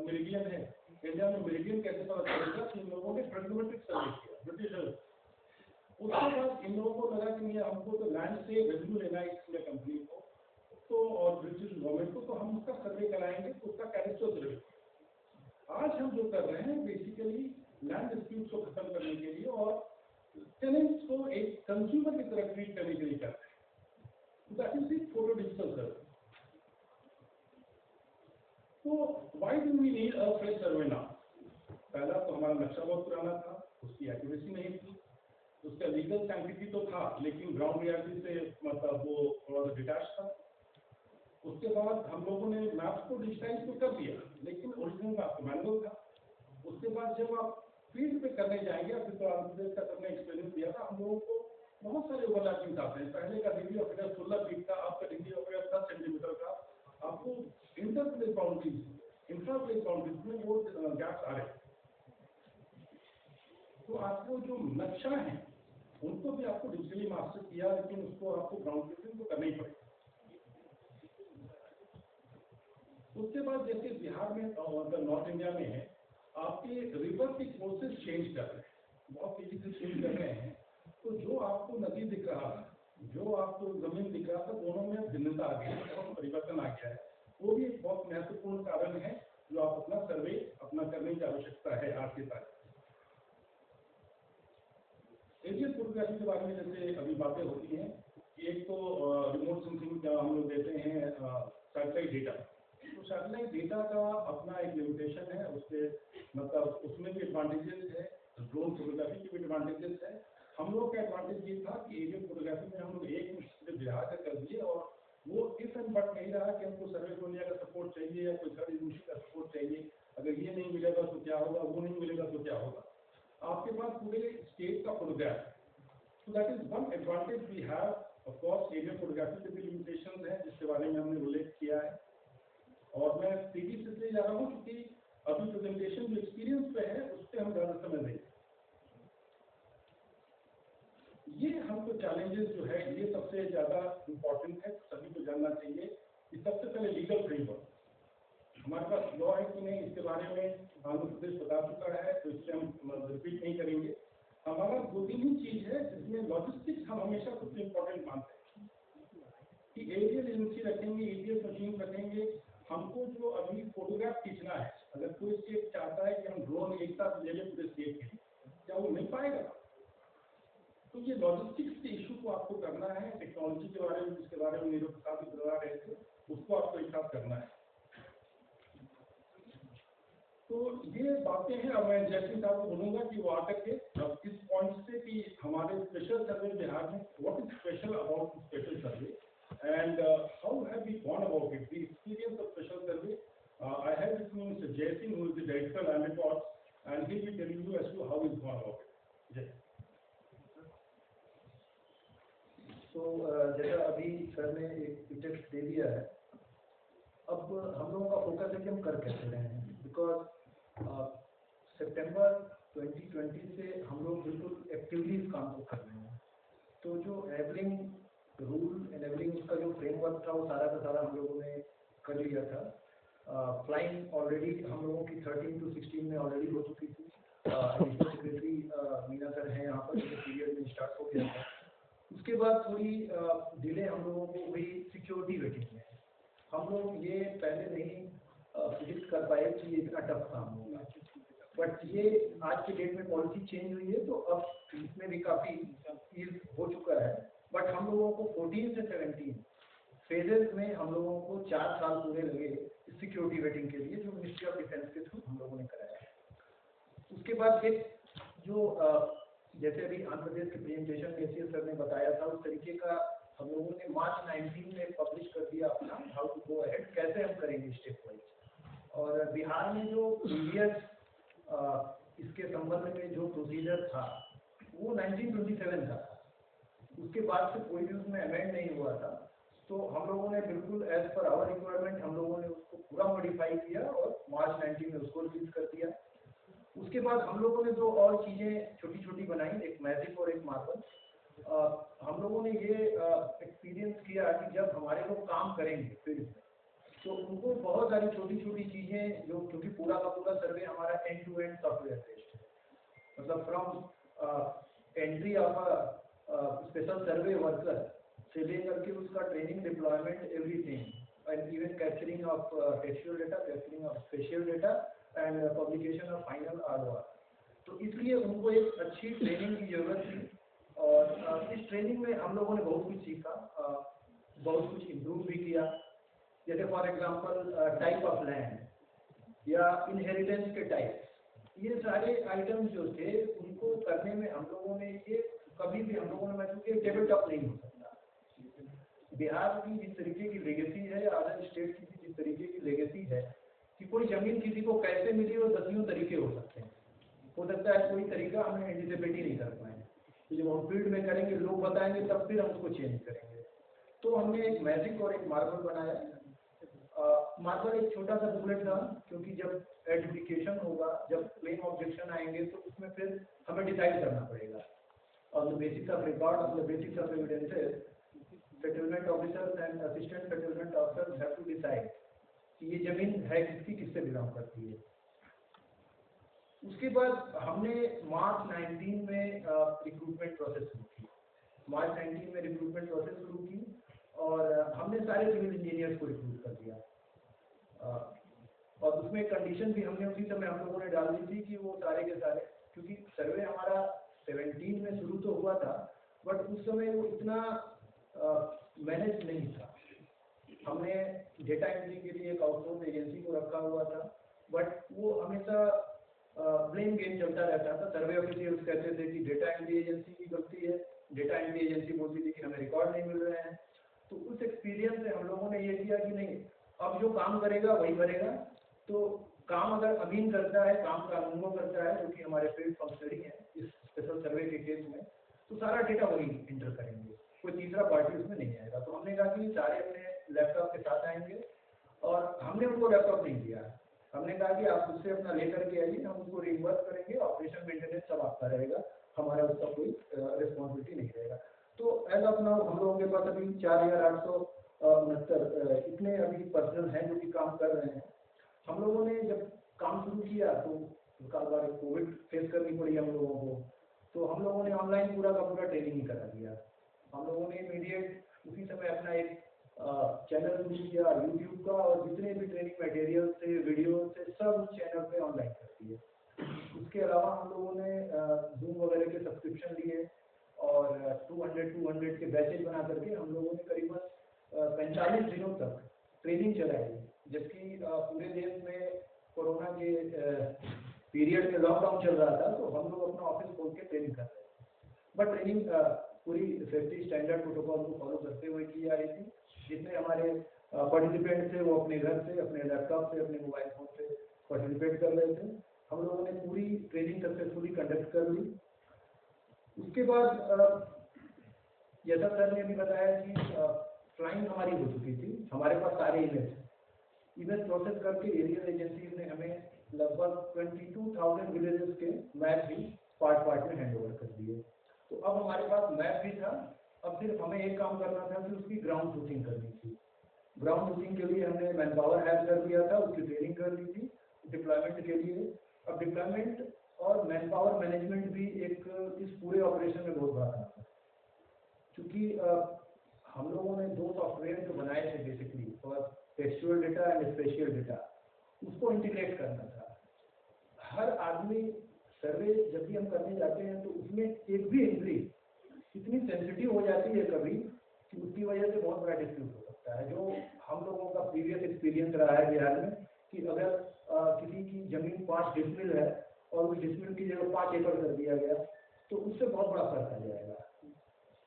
मेरिडियन है, इंडिया में मेरिडियन कैसे पता चलेगा, तो इन लोगों ने ट्रिग्नोमेट्रिक सर्वे किया ब्रिटिशर्स। उसके बाद इन लोगों को लगा कि नहीं, हमको तो लैंड से रेवेन्यू लेना है इसमें कंपनी को तो, और ब्रिटिश गवर्नमेंट को, तो हम उसका सर्वे कराएंगे, तो उसका कैरेक्टर सर्वे। आज हम जो कर रहे हैं बेसिकली लैंड डिस्प्यूट को खत्म करने के लिए और टेनेंट्स को एक कंज्यूमर की तरह ट्रीट करने के लिए करते हैं। That is the photo digital survey. तो why do we need a fresh survey now? पहला तो हमारा नक्शा बहुत पुराना था, उसकी एक्यूरेसी नहीं थी, उसका लीगल सैंक्टिटी तो था लेकिन ग्राउंड रियलिटी से मतलब वो थोड़ा सा डिटैच था। उसके बाद हम लोगों ने मैप्स को डिजिटाइज तो कर दिया लेकिन ओरिजिनल मैप मैनुअल था। उसके बाद जब आप फील्ड पे करने जाएंगे, अभी तो आंध्र प्रदेश का सबने एक्सपीरियंस दिया था, हम लोगों को बहुत सारे ओवरलैपिंग आते हैं। पहले का डिग्री ऑफ फ्रीडम 16 फीट था, आपका डिग्री ऑफ फ्रीडम 10 सेंटीमीटर का। आपको इंटरप्लेस बाउंड्रीज, इंट्राप्लेस बाउंड्रीज में वो गैप्स आ रहे हैं। तो आपको जो नक्शा है उनको भी आपको डिजिटली मास्टर किया, लेकिन उसको आपको ग्राउंड प्रेजेंस तो करना ही पड़ेगा। उसके बाद जैसे बिहार में और नॉर्थ इंडिया में है, आपके रिवर के कोर्सेज चेंज कर रहे हैं, बहुत तेजी से चेंज कर रहे हैं। तो जो आपको नदी दिख रहा था, जो आपको जमीन दिख रहा था, दोनों में भिन्नता आ गई है, बहुत परिवर्तन आ गया है। वो भी एक बहुत महत्वपूर्ण कारण है जो आप अपना सर्वे अपना करने की आवश्यकता है आज के तारीख। एरियल फोटोग्राफी के बारे में जैसे अभी बातें होती हैं कि एक तो रिमोट सेंसिंग हम लोग देते हैं सैटेलाइट डेटा। तो सैटेलाइट डेटा का अपना एक लिमिटेशन है, उससे मतलब उसमें भी एडवांटेजेस है, ड्रोन फोटोग्राफी के भी एडवांटेजेस है। हम लोग का एडवांटेज ये था कि एरियल फोटोग्राफी में हम लोग एक मुश्किल बिहार का कर दिए और वो इफ एंड बट नहीं रहा कि हमको सर्वे कोलिया का सपोर्ट चाहिए या कोई थर्ड एजेंसी का सपोर्ट चाहिए। अगर ये नहीं मिलेगा तो क्या होगा, वो नहीं मिलेगा तो क्या होगा। आपके पास पूरे स्टेट का फोटोग्राफ है। So that is one advantage we have. Of course, aerial photography के भी लिमिटेशन है जिसके बारे में हमने उल्लेख किया है। और मैं तेजी से इसलिए जा रहा हूँ क्योंकि अभी प्रेजेंटेशन जो एक्सपीरियंस पे है उस पर हम ज़्यादा समय देंगे। ये हमको चैलेंजेस जो है ये सबसे ज़्यादा इम्पोर्टेंट है, सभी को जानना चाहिए कि सबसे पहले लीगल फ्रेमवर्क हमारे पास लॉ है कि नहीं, इसके बारे में आंध्र प्रदेश बता चुका है, तो इससे हम रिपीट नहीं करेंगे। हमारा दो तीन ही चीज है जिसमें लॉजिस्टिक्स हम हमेशा सबसे इम्पोर्टेंट मानते हैं कि एरियल एजेंसी रखेंगे, एरियल मशीन रखेंगे। हमको जो अभी फोटोग्राफ खींचना है, अगर कोई स्टेट चाहता है कि हम ड्रोन एक साथ ले लें पूरे स्टेट के लिए, क्या वो मिल पाएगा? तो ये लॉजिस्टिक्स के इशू को आपको करना है, टेक्नोलॉजी के बारे में जिसके बारे में नीरज प्रसाद भी बता रहे थे, उसको आपको एक साथ करना है। तो ये बातें हैं। अब मैं जैसे साहब को बोलूंगा कि वो आकर के अब इस पॉइंट से कि हमारे स्पेशल सर्वे बिहार में what is special about special survey and how have we gone about it, the experience of special survey. I have with me mister Jai Singh who is the director land records and he will tell you as to how is gone about it. Jai. तो जैसा अभी sir ने एक text दे दिया है, अब हम लोगों का फोकस है कि हम कर कैसे रहे हैं। बिकॉज सितंबर 2020 से हम लोग बिल्कुल एक्टिवली इस काम को कर रहे हैं। तो जो एनेबलिंग रूल, एनेबलिंग उसका जो फ्रेमवर्क था वो सारा का सारा हम लोगों ने कर लिया था। फ्लाइंग ऑलरेडी हम लोगों की 13 to 16 में ऑलरेडी हो चुकी थी। सेक्रेटरी मीना सर हैं यहाँ पर, जो पीरियड में स्टार्ट हो गया था। उसके बाद थोड़ी डिले हम लोगों को हुई सिक्योरिटी वेटिंग में। हम लोग ये पहले नहीं प्रिडिक्ट कर पाए कि ये इतना टफ काम होगा, बट ये आज के डेट में पॉलिसी चेंज हुई है तो अब इसमें भी काफ़ी ईज हो चुका है। बट हम लोगों को 14 से 17 फेजेस में हम लोगों को 4 साल पूरे लगे सिक्योरिटी वेटिंग के लिए, जो मिनिस्ट्री ऑफ डिफेंस के थ्रू हम लोगों ने कराया। उसके बाद एक जो जैसे अभी आंध्र प्रदेश के प्रेजेंटेशन में एसीएस सर ने बताया था, उस तरीके का हम लोगों ने मार्च 19 में पब्लिश कर दिया अपना हाउ टू गो अहेड, कैसे हम करेंगे स्टेप वाइज। और बिहार में जो प्रीवियस इसके संबंध में जो प्रोसीजर था वो 1927 का था। उसके बाद से कोई भी उसमें अमेंड नहीं हुआ था। तो हम लोगों ने बिल्कुल एज पर आवर रिक्वायरमेंट हम लोगों ने उसको पूरा मॉडिफाई किया और मार्च 19 में उसको रिलीज कर दिया। उसके बाद हम लोगों ने जो और चीज़ें छोटी छोटी बनाई, एक मैजिक और एक मार्बल। हम लोगों ने ये एक्सपीरियंस किया कि जब हमारे लोग काम करेंगे फिर तो उनको बहुत सारी छोटी छोटी चीज़ें जो, क्योंकि पूरा का पूरा सर्वे हमारा end to end software based है, मतलब from entry of a special survey worker से लेकर के उसका training, deployment, everything and even capturing of textual data, capturing of spatial data and publication of final ROR. तो इसलिए उनको एक अच्छी ट्रेनिंग की जरूरत थी। और इस ट्रेनिंग में हम लोगों ने बहुत कुछ सीखा, बहुत कुछ इम्प्रूव भी किया। जैसे for example type of land या इनहेरिटेंस के टाइप, ये सारे आइटम्स जो थे उनको करने में हम लोगों ने ये कभी भी हम लोगों ने महसूस किया टेबल टॉप नहीं हो सकता। बिहार की जिस तरीके की लेगेसी है, अदर स्टेट की जिस तरीके की लेगेसी है कि कोई जमीन किसी को कैसे मिली और दसियों तरीके हो सकते हैं। हो सकता है कोई तरीका हमें एंटिसिपेट ही नहीं कर पाए, तो जब हम फील्ड में करेंगे लोग बताएंगे तब फिर हम उसको चेंज करेंगे। तो हमने एक मैजिक और एक मार्बल बनाया हमारे पास एक छोटा सा बुकलेट था, क्योंकि जब एडजुडिकेशन होगा, जब क्लेम ऑब्जेक्शन आएंगे तो उसमें फिर हमें डिसाइड करना पड़ेगा on the basis of record, on the basis of evidences, settlement officers and assistant settlement officers have to decide कि ये जमीन है किसकी, किससे बिलोंग करती है। उसके बाद हमने मार्च 19 में रिक्रूटमेंट प्रोसेस शुरू की। मार्च 19 में रिक्रूटमेंट प्रोसेस शुरू की और हमने सारे सिविल इंजीनियर्स को रिक्रूट कर दिया। और उसमें कंडीशन भी हमने उसी समय हम लोगों ने डाल दी थी कि वो सारे के सारे, क्योंकि सर्वे हमारा 17 में शुरू तो हुआ था, बट उस समय वो इतना मैनेज नहीं था। हमने डेटा एंट्री के लिए एक आउटसोर्स एजेंसी को रखा हुआ था, बट वो हमेशा ब्लेम गेम चलता रहता था। सर्वे ऑफिशियल्स कहते थे कि डेटा एंट्री एजेंसी की गलती है, डेटा एंट्री एजेंसी बोलती थी कि हमें रिकॉर्ड नहीं मिल रहे हैं। तो उस एक्सपीरियंस से हम लोगों ने ये किया कि नहीं, अब जो काम करेगा वही करेगा। तो काम अगर अमीन करता है, काम कानून को करता है, जो कि हमारे फील्ड फंक्शनरी हैं इस स्पेशल सर्वे के केस में, तो सारा डेटा वही इंटर करेंगे, कोई तीसरा पार्टी उसमें नहीं आएगा। तो हमने कहा कि सारे अपने लैपटॉप के साथ आएंगे, और हमने उनको लैपटॉप नहीं दिया। हमने कहा कि आप उससे अपना लेकर के आइए, हम उसको रिवर्स करेंगे, ऑपरेशन मेंटेनेंस सब आपका रहेगा, हमारा उसका कोई रिस्पॉन्सिबिलिटी नहीं रहेगा। तो एज ऑफ नाउ हम लोगों के पास अभी 4869 इतने अभी पर्सनल हैं जो कि काम कर रहे हैं। हम लोगों ने जब काम शुरू किया तो कई बार कोविड फेस करनी पड़ी हम लोगों को, तो हम लोगों ने ऑनलाइन पूरा का पूरा ट्रेनिंग ही करा दिया। हम लोगों ने इमीडिएट उसी समय अपना एक चैनल शुरू किया यूट्यूब का, और जितने भी ट्रेनिंग मटेरियल थे, वीडियो थे, सब उस चैनल पे ऑनलाइन कर दिए। उसके अलावा हम लोगों ने जूम वगैरह के सब्सक्रिप्शन लिए, और 200 के बैचेज बना करके हम लोगों ने करीबन 45 दिनों तक ट्रेनिंग चलाई। जबकि पूरे देश में कोरोना के पीरियड में लॉकडाउन चल रहा था, तो हम लोग अपना ऑफिस खोल के ट्रेनिंग कर रहे थे। बट ट्रेनिंग पूरी सेफ्टी स्टैंडर्ड प्रोटोकॉल को फॉलो करते हुए की जा रही थी। जितने हमारे पार्टिसिपेंट थे वो अपने घर से, अपने लैपटॉप से, अपने मोबाइल फोन से पार्टिसिपेट कर रहे थे। हम लोगों ने पूरी ट्रेनिंग सक्सेसफुली कंडक्ट कर ली। उसके बाद जैसा सर ने भी बताया कि फ्लाइंग हमारी हो चुकी थी, हमारे पास सारे इमेज प्रोसेस करके एरियल एजेंसीज ने हमें लगभग 22,000 विलेजेस के मैप भी पार्ट में हैंड ओवर कर दिए। तो अब हमारे पास मैप भी था, अब सिर्फ हमें एक काम करना था कि उसकी ग्राउंड रूटिंग करनी थी। ग्राउंड रूटिंग के लिए हमने मैन पावर हायर कर दिया था, उसकी ट्रेनिंग कर ली थी डिप्लॉयमेंट के लिए। अब डिप्लॉयमेंट और मैन पावर मैनेजमेंट भी एक इस पूरे ऑपरेशन में बहुत बड़ा काम है, क्योंकि हम लोगों ने 2 सॉफ्टवेयर जो बनाए थे basically for textual data and spatial data, उसको इंटीग्रेट करना था। हर आदमी सर्वे जब भी हम करने जाते हैं तो उसमें एक भी एंट्री इतनी सेंसिटिव हो जाती है कभी कि उसकी वजह से बहुत बड़ा डिस्प्यूट हो सकता है। जो हम लोगों का प्रीवियस एक्सपीरियंस रहा है बिहार में कि अगर किसी की जमीन 5 डिसमिल है और उस डिसमिल की जगह 5 एकड़ कर दिया गया, तो उससे बहुत बड़ा फर्क आ जाएगा।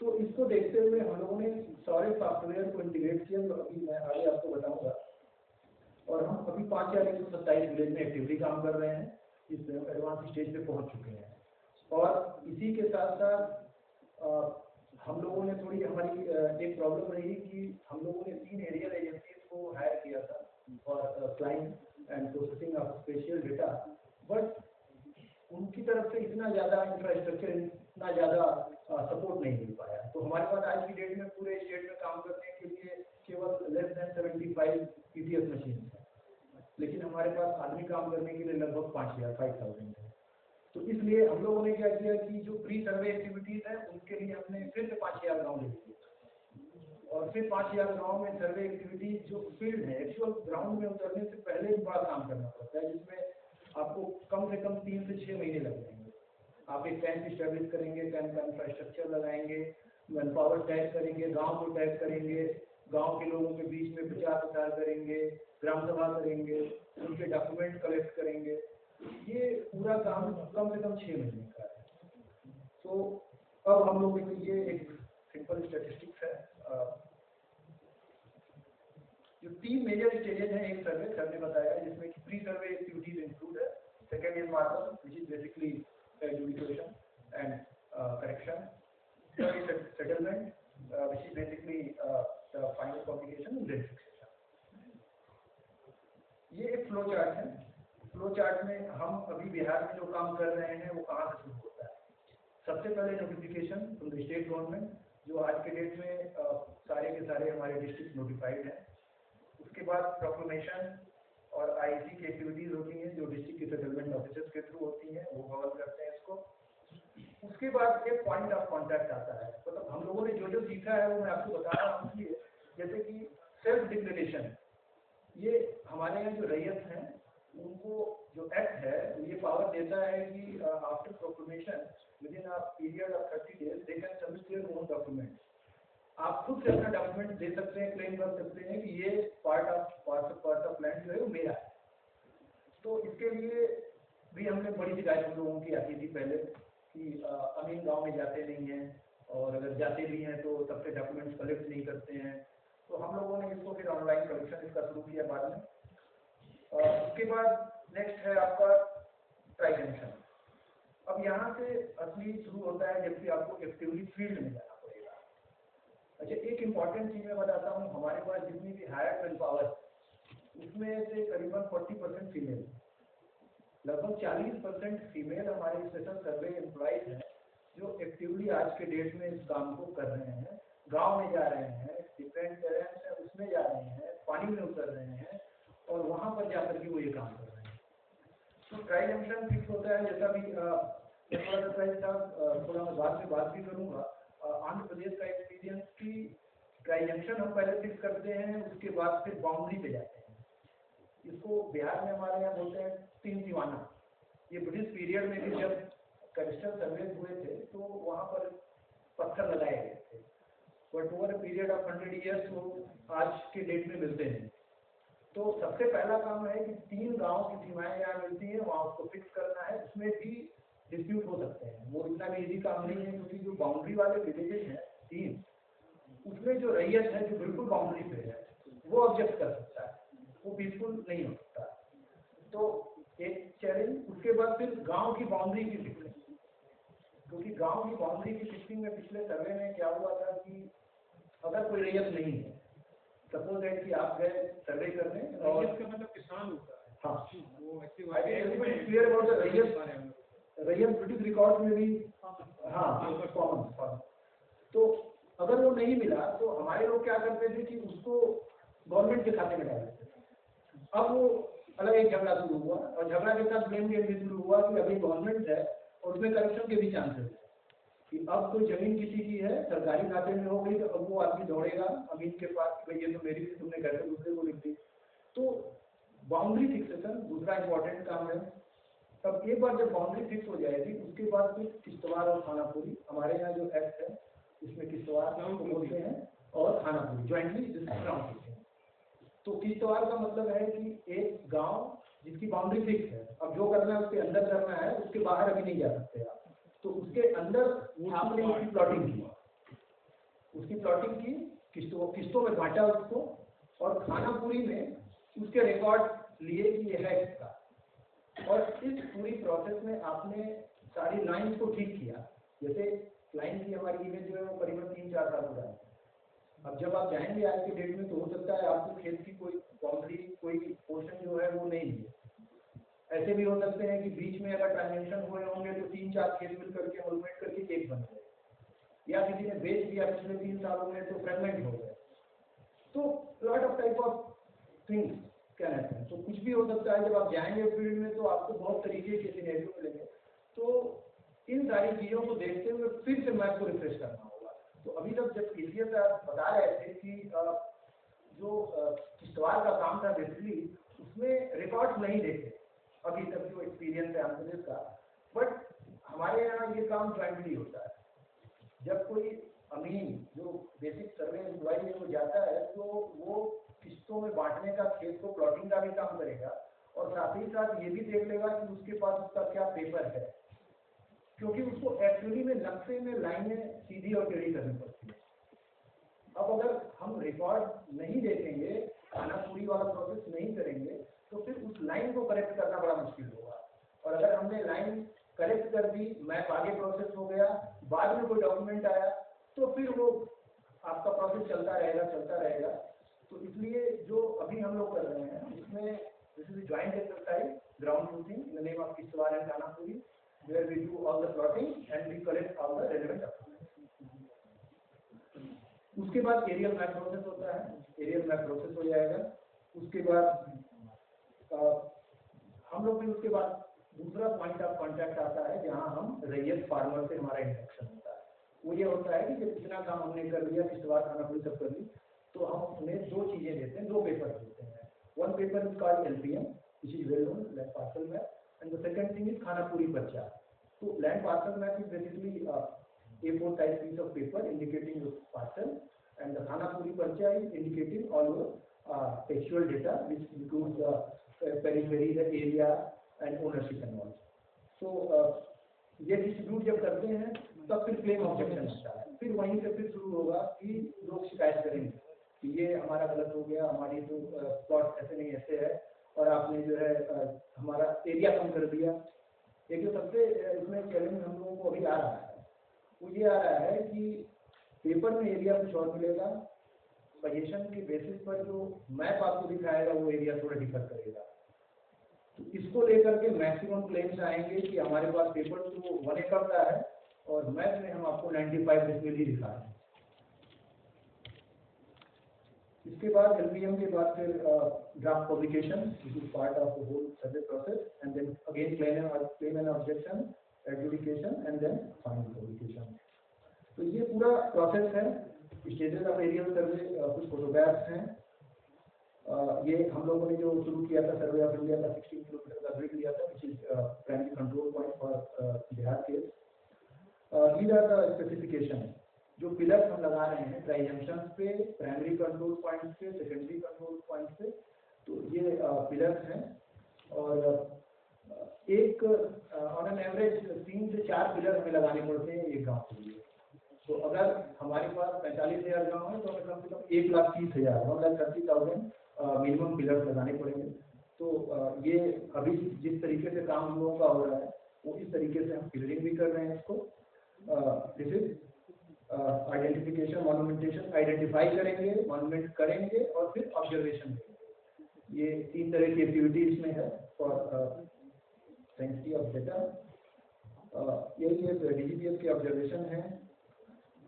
तो इसको देखते हुए हम लोगों ने सारे सॉफ्टवेयर को इंटीग्रेट किया, जो अभी मैं आगे आपको बताऊंगा। और हम अभी 5,127 विलेज में एक्टिवली काम कर रहे हैं, इस एडवांस स्टेज पे पहुंच चुके हैं। और इसी के साथ साथ हम लोगों ने थोड़ी हमारी एक प्रॉब्लम रही कि हम लोगों ने 3 एरियल एजेंसीज को हायर किया था for client and processing of spatial data, but उनकी तरफ से इतना ज़्यादा इंफ्रास्ट्रक्चर, इतना ज़्यादा सपोर्ट नहीं मिल पाया। तो हमारे पास आज की डेट में पूरे स्टेट में काम करने के लिए केवल लेस देन 75 PTS मशीन है, लेकिन हमारे पास आदमी काम करने के लिए लगभग 5,000 है। तो इसलिए हम लोगों ने क्या किया कि जो प्री सर्वे एक्टिविटीज है उनके लिए हमने फिर से 5,000 गाँव ले लिए, और फिर 5,000 गाँव में सर्वे एक्टिविटीज जो फील्ड है, एक्चुअल ग्राउंड में उतरने से पहले बड़ा काम करना पड़ता है, जिसमें आपको कम से कम 3 से 6 महीने लग जाएंगे। आप एक कैंप स्टैब्लिश करेंगे, कैंप का इंफ्रास्ट्रक्चर लगाएंगे, मैन पावर टैग करेंगे, गांव को टैग करेंगे, गांव के लोगों के बीच में प्रचार प्रसार करेंगे, ग्राम सभा करेंगे, उनके डॉक्यूमेंट कलेक्ट करेंगे। ये पूरा काम कम से कम 6 महीने का है। तो अब हम लोग ये एक सिंपल स्टैटिस्टिक्स है। जो 3 मेजर स्टेजेस हैं एक सर्वे, सर ने बताया, जिसमें कि प्री सर्वे एक्टिविटीज इंक्लूड है। Second is markup, which is basically adjudication and correction. Third is settlement, which is basically the final publication and then fixation. हम अभी बिहार में जो काम कर रहे हैं वो कहाँ से शुरू होता है। सबसे पहले notification from the state government, जो आज के डेट में सारे के सारे हमारे डिस्ट्रिक्ट नोटिफाइड हैं। उसके बाद प्रोक्लेमेशन और आईसी की एक्टिविटीज होती हैं जो डिस्ट्रिक्ट के सेटलमेंट ऑफिसर्स के थ्रू होती हैं, वो गवर्न करते हैं इसको। उसके बाद एक पॉइंट ऑफ कांटेक्ट आता है, मतलब हम लोगों ने जो सीखा है वो मैं आपको बता रहा हूँ। कि जैसे कि सेल्फ डिक्लेरेशन, ये हमारे यहाँ जो रैयत हैं उनको जो एक्ट है ये पावर देता है कि after proclamation with in a period of 30 days they can submit their own document. आप खुद से अपना डॉक्यूमेंट दे सकते हैं, क्लेम कर सकते हैं कि ये पार्ट ऑफ लैंड जो है वो मेरा है। तो इसके लिए भी हमने बड़ी शिकायत हम लोगों की आती थी पहले कि अमीन गांव में जाते नहीं हैं, और अगर जाते भी हैं तो सबसे डॉक्यूमेंट्स कलेक्ट नहीं करते हैं। तो हम लोगों ने इसको फिर ऑनलाइन कलेक्शन इसका शुरू किया बाद में। उसके बाद नेक्स्ट है आपका ट्राइजेंशन। अब यहाँ से असली शुरू होता है जबकि आपको एक्टिवली फील्ड में जाना पड़ेगा। अच्छा, एक इम्पॉर्टेंट चीज मैं बताता हूँ, हमारे पास जितनी भी हायर मैन पावर उसमें से करीबन 40% फीमेल, लगभग 40% फीमेल हमारे स्पेशल सर्वे एम्प्लॉइज हैं जो एक्टिवली आज के डेट में इस काम को कर रहे हैं। गांव में जा रहे हैं, डिफरेंट टेरेंस है उसमें जा रहे हैं, पानी में उतर रहे हैं और वहां पर जाकर के वो ये काम कर रहे हैं। तो ट्राई जंक्शन फिक्स होता है, जैसा भी थोड़ा मैं बाद में बात भी करूंगा। आंध्र प्रदेश का एक्सपीरियंस की ट्राई जंक्शन हम पहले फिक्स करते हैं, उसके बाद फिर बाउंड्री पे जाते हैं। इसको बिहार में हमारे यहाँ बोलते हैं 3 दीवाना। ये ब्रिटिश पीरियड में भी जब कस्टल सर्वे हुए थे तो वहाँ पर पत्थर लगाए गए थे, but over period of 100 years वो आज के डेट में मिलते हैं। तो सबसे पहला काम है कि 3 गांव की सीमाएं यहाँ मिलती हैं, वहाँ उसको फिक्स करना है। उसमें भी डिस्प्यूट हो सकते हैं, वो इतना भी इजी काम नहीं है, क्योंकि जो बाउंड्री वाले विलेजेस हैं 3, उसमें जो रैयत है जो बिल्कुल बाउंड्री पे है वो ऑब्जेक्ट कर सकता है, वो पीसफुल नहीं हो सकता। तो एक चैलेंज। उसके बाद फिर गांव की बाउंड्री की फिक्सिंग, क्योंकि गांव की बाउंड्री की फिक्सिंग में पिछले सर्वे में क्या हुआ था कि अगर कोई रैयत नहीं है, सपोज दैट कि आप गए सर्वे करने और इसका मतलब किसान होता है। हाँ, वो क्लियर अबाउट द रैयत ब्रिटिश रिकॉर्ड में भी हाँ कॉमन। तो अगर वो नहीं मिला तो हमारे लोग क्या करते थे कि उसको गवर्नमेंट के खाते में डाल देते थे। अब वो अलग एक झगड़ा शुरू हुआ, और झगड़ा के साथ ब्लेम गेम भी शुरू हुआ कि अभी गवर्नमेंट है और उसमें करप्शन के भी चांसेस है कि अब कोई जमीन किसी की है सरकारी खाते में हो गई तो अब वो आदमी दौड़ेगा अमीन के पास कि भाई ये तो मेरी थी, तुमने कैसे दूसरे को लिख दी। तो बाउंड्री फिक्सेशन दूसरा इंपॉर्टेंट काम है। तब एक बार जब बाउंड्री फिक्स हो जाएगी उसके बाद फिर किश्तवाड़ और खानापुरी, हमारे यहाँ जो एक्ट है उसमें किश्तवाड़ को बोलते हैं और खानापुरी ज्वाइंटली डिस्ट्रिक्ट होते हैं। तो किश्तवाड़ का मतलब है कि एक गांव जिसकी बाउंड्री फिक्स है, अब जो करना है उसके अंदर करना है, उसके बाहर अभी नहीं जा सकते आप। तो उसके अंदर आपने उसकी प्लॉटिंग की, किस्तों में बांटा उसको, और खानापुरी में उसके रिकॉर्ड लिए कि यह है इसका। और इस पूरी प्रोसेस में आपने सारी लाइन को ठीक किया। जैसे लाइन की हमारी इमेज जो है वो करीबन 3-4 साल पुरानी है। अब जब आप जाएंगे आज के डेट में तो हो सकता है आपको खेत की कोई बाउंड्री कोई पोर्शन जो है वो नहीं है। ऐसे भी हो सकते हैं कि बीच में अगर ट्रांजेक्शन हुए होंगे तो 3-4 खेत मिल करके अमलमेंट करके एक बन गए, या किसी ने बेच दिया पिछले 3 सालों में तो फ्रेगमेंट हो गए। तो lot of type of things can happen. तो कुछ भी हो सकता है। जब आप जाएंगे फील्ड में तो आपको बहुत तरीके के सिनेरियो मिलेंगे। तो इन सारी चीजों को देखते हुए फिर से मैप को रिफ्रेश करना होगा। तो अभी तक जब पीसीएस आप बता रहे थे कि जो किश्तवाड़ का काम था बेसिकली उसमें रिकॉर्ड्स नहीं देखे अभी तक जो एक्सपीरियंस है आंध्र प्रदेश का, बट हमारे यहाँ ये काम ज्वाइंटली होता है। जब कोई अमीन जो बेसिक सर्वे एम्प्लॉय है वो जाता है तो वो किस्तों में बांटने का, खेत को प्लॉटिंग का भी काम करेगा, और साथ ही साथ ये भी देख लेगा कि उसके पास उसका क्या पेपर है, क्योंकि उसको एक्चुअली में नक्शे में लाइनें सीधी और टेढ़ी करनी पड़ती है। अब अगर हम रिकॉर्ड नहीं देखेंगे, खानापुरी वाला प्रोसेस नहीं करेंगे, तो फिर उस लाइन को करेक्ट करना बड़ा मुश्किल होगा। और अगर हमने लाइन करेक्ट कर दी, मैप आगे प्रोसेस हो गया, बाद में कोई डॉक्यूमेंट आया, तो फिर वो आपका प्रोसेस चलता रहेगा। तो इसलिए जो अभी हम लोग कर रहे हैं उसमें This is a joint exercise, ground truthing in the name of Kishtwar and Khanapuri, where we do all the plotting and we collect all the relevant documents. उसके बाद एरियल मैप प्रोसेस होता है, एरियल मैप प्रोसेस हो जाएगा। उसके बाद हम लोग भी उसके बाद दूसरा पॉइंट ऑफ कांटेक्ट आता है जहां हम रैयत फार्मर से हमारा इंटरेक्शन होता है। वो ये होता है कि जब इतना काम हमने कर लिया, किश्तवाड़ खानापुरी सब कर ली, तो हम उन्हें दो चीजें देते हैं, दो पेपर देते हैं। One paper is called LPM, which is well known land parcel map, and the second thing is Khanapuri Parcha. So land parcel map is basically A4 type piece of paper indicating the parcel, and the Khanapuri Parcha is indicating all the textual data which includes the periphery, the area and ownership and all. So ये distribute जब करते हैं तब फिर claim objection आता है। फिर वहीं से फिर शुरू होगा कि लोग शिकायत करेंगे कि ये हमारा गलत हो गया, हमारी तो प्लॉट ऐसे नहीं ऐसे है और आपने जो है हमारा एरिया कम कर दिया। एक जो सबसे इसमें चैलेंज हम लोगों को अभी आ रहा है वो ये आ रहा है कि पेपर में एरिया कुछ और मिलेगा, पोजीशन के बेसिस पर जो मैप आपको दिखाएगा वो एरिया थोड़ा डिफर करेगा। तो इसको लेकर के मैक्सिमम क्लेम्स आएंगे कि हमारे पास पेपर तो 1 एकड़ का है और मैप में हम आपको 95 डिसिमिल ही दिखा रहे हैं। इसके बाद LPM के बाद फिर draft publication, this is part of the whole survey process, and then again claim and objection, adjudication and then final publication. तो ये पूरा प्रोसेस है। स्टेजेस ऑफ एरियल सर्वे, कुछ फोटोग्राफ्स हैं। ये हम लोगों ने जो शुरू किया था सर्वे ऑफ इंडिया का 16 किलोमीटर का ग्रिड लिया था, which is primary control point for Bihar case. These are the specification, जो पिलर्स हम लगा रहे हैं ट्राई जंक्शन पे, प्राइमरी कंट्रोल पॉइंट पे, सेकेंडरी कंट्रोल पॉइंट पे, तो ये पिलर्स हैं। और एक ऑन एन एवरेज 3 से 4 पिलर हमें लगाने पड़ते हैं एक गांव के लिए। तो अगर हमारे पास 45,000 गाँव है तो हमें कम से कम 1,30,000 1,30,000 मिनिमम पिलर्स लगाने पड़ेंगे। तो ये अभी जिस तरीके से काम हम लोगों का हो रहा है वो इस तरीके से हम पिलरिंग भी कर रहे हैं इसको। दिस इज आइडेंटिफिकेशन, मॉन्यूमेंटेशन, आइडेंटिफाई करेंगे, मॉन्यूमेंट करेंगे और फिर ऑब्जर्वेशन करेंगे। ये 3 तरह की एक्टिविटी इसमें है फॉर सेंसिटी ऑफ डेटा। यही है DGPS के ऑब्जर्वेशन है।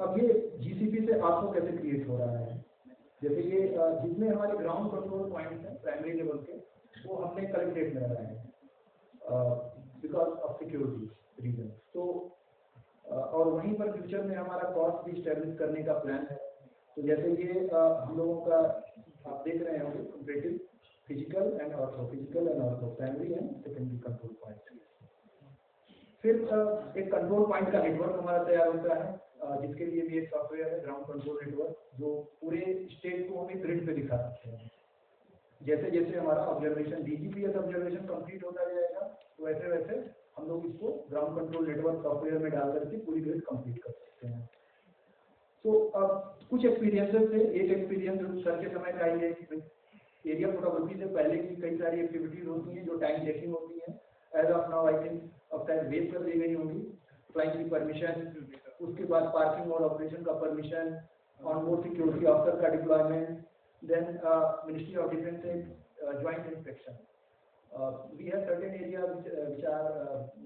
अब ये GCP से आपको कैसे क्रिएट हो रहा है, जैसे ये जितने हमारे ग्राउंड कंट्रोल पॉइंट्स हैं प्राइमरी लेवल के वो हमने कलेक्टेड में लगाए हैं बिकॉज ऑफ सिक्योरिटी रीजन। तो और वहीं पर फ्यूचर में हमारा कॉस्ट भी स्टैब्लिश करने का प्लान है। तो जैसे ये हम लोगों का आप देख रहे होंगे comparative physical and ortho primary and secondary control point. फिर एक कंट्रोल पॉइंट का नेटवर्क हमारा तैयार होता है, जिसके लिए भी एक सॉफ्टवेयर है ग्राउंड कंट्रोल नेटवर्क, जो पूरे स्टेट को हमें ग्रिड पे दिखा सकते हैं। जैसे जैसे हमारा ऑब्जर्वेशन DGPS ऑब्जर्वेशन कंप्लीट होता जाएगा तो वैसे वैसे हम लोग इसको ग्राउंड कंट्रोल नेटवर्क सॉफ्टवेयर में डाल करके पूरी ग्रिड कंप्लीट कर सकते हैं। तो अब कुछ एक्सपीरियंसेस थे। एक एक्सपीरियंस जो करते समय का ये कि एरिया फोटोग्राफी से पहले की कई सारी एक्टिविटीज होती हैं जो टाइम टेकिंग होती हैं। As of now I think अब टाइम वेस्ट कर दी गई होंगी। फ्लाइंग की परमिशन, उसके बाद पार्किंग और ऑपरेशन का permission, on board security officer का deployment, then ministry of defence joint inspection. We have certain areas which are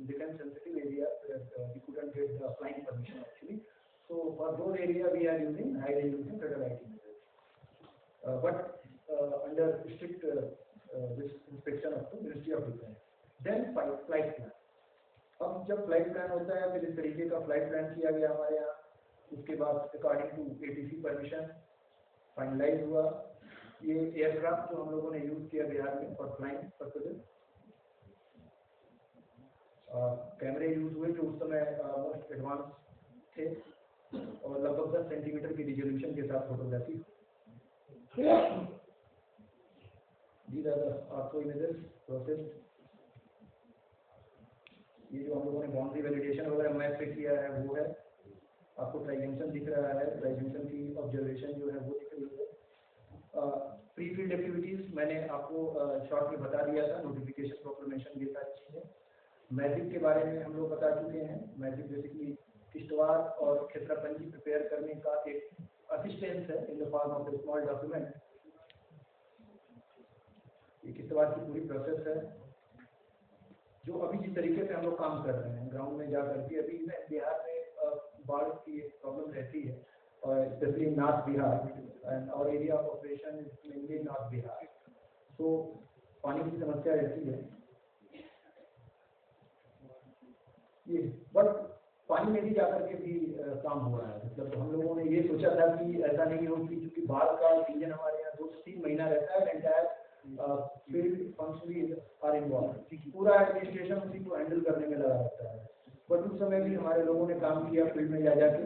defense sensitive areas where we couldn't get the flying permission actually. So for those areas we are using high resolution satellite images, but under strict this inspection of the Ministry of Defense. Then flight plan. अब जब flight plan होता है फिर इस तरीके का flight plan किया गया हमारे यहाँ। उसके बाद according to ATC permission finalise हुआ। ये एयरक्राफ्ट जो हम लोगों ने यूज किया बिहार में फॉर फ्लाइंग पर्पसेस, कैमरे यूज हुए जो उस समय मोस्ट एडवांस थे और लगभग 10 सेंटीमीटर की रिजोल्यूशन के साथ photography. These are the ortho images process. ये जो हम लोगों ने बाउंड्री वैलिडेशन वगैरह मैप पे किया है वो है। आपको ट्राई जंक्शन दिख रहा है, ट्राई जंक्शन की ऑब्जर्वेशन जो है वो दिख रही है। प्री फील्ड एक्टिविटीज मैंने आपको शॉर्ट में बता दिया था, नोटिफिकेशन, प्रोक्लेमेशन, ये सारी चीजें। मैजिक के बारे में हम लोग बता चुके हैं। मैजिक बेसिकली किश्तवाड़ और क्षेत्रपंजी प्रिपेयर करने का एक असिस्टेंस है in the form of A small document. ये किस्तवाड़ की पूरी प्रोसेस है जो अभी जिस तरीके से हम लोग काम कर रहे हैं ग्राउंड में जा करके। अभी बिहार में बाढ़ की एक प्रॉब्लम रहती है और स्पेशली नॉर्थ बिहार एंड और area of operation is mainly north Bihar, तो पानी की समस्या रहती है ये, बट पानी में भी जाकर के भी काम हो रहा है। मतलब हम लोगों ने ये सोचा था कि ऐसा नहीं हो कि क्योंकि बाढ़ का सीजन हमारे यहाँ 2 से 3 महीना रहता है, entire field functionally are involve, पूरा एडमिनिस्ट्रेशन उसी को हैंडल करने में लगा रहता है। बट उस समय भी हमारे लोगों ने काम किया फील्ड में जा जाके।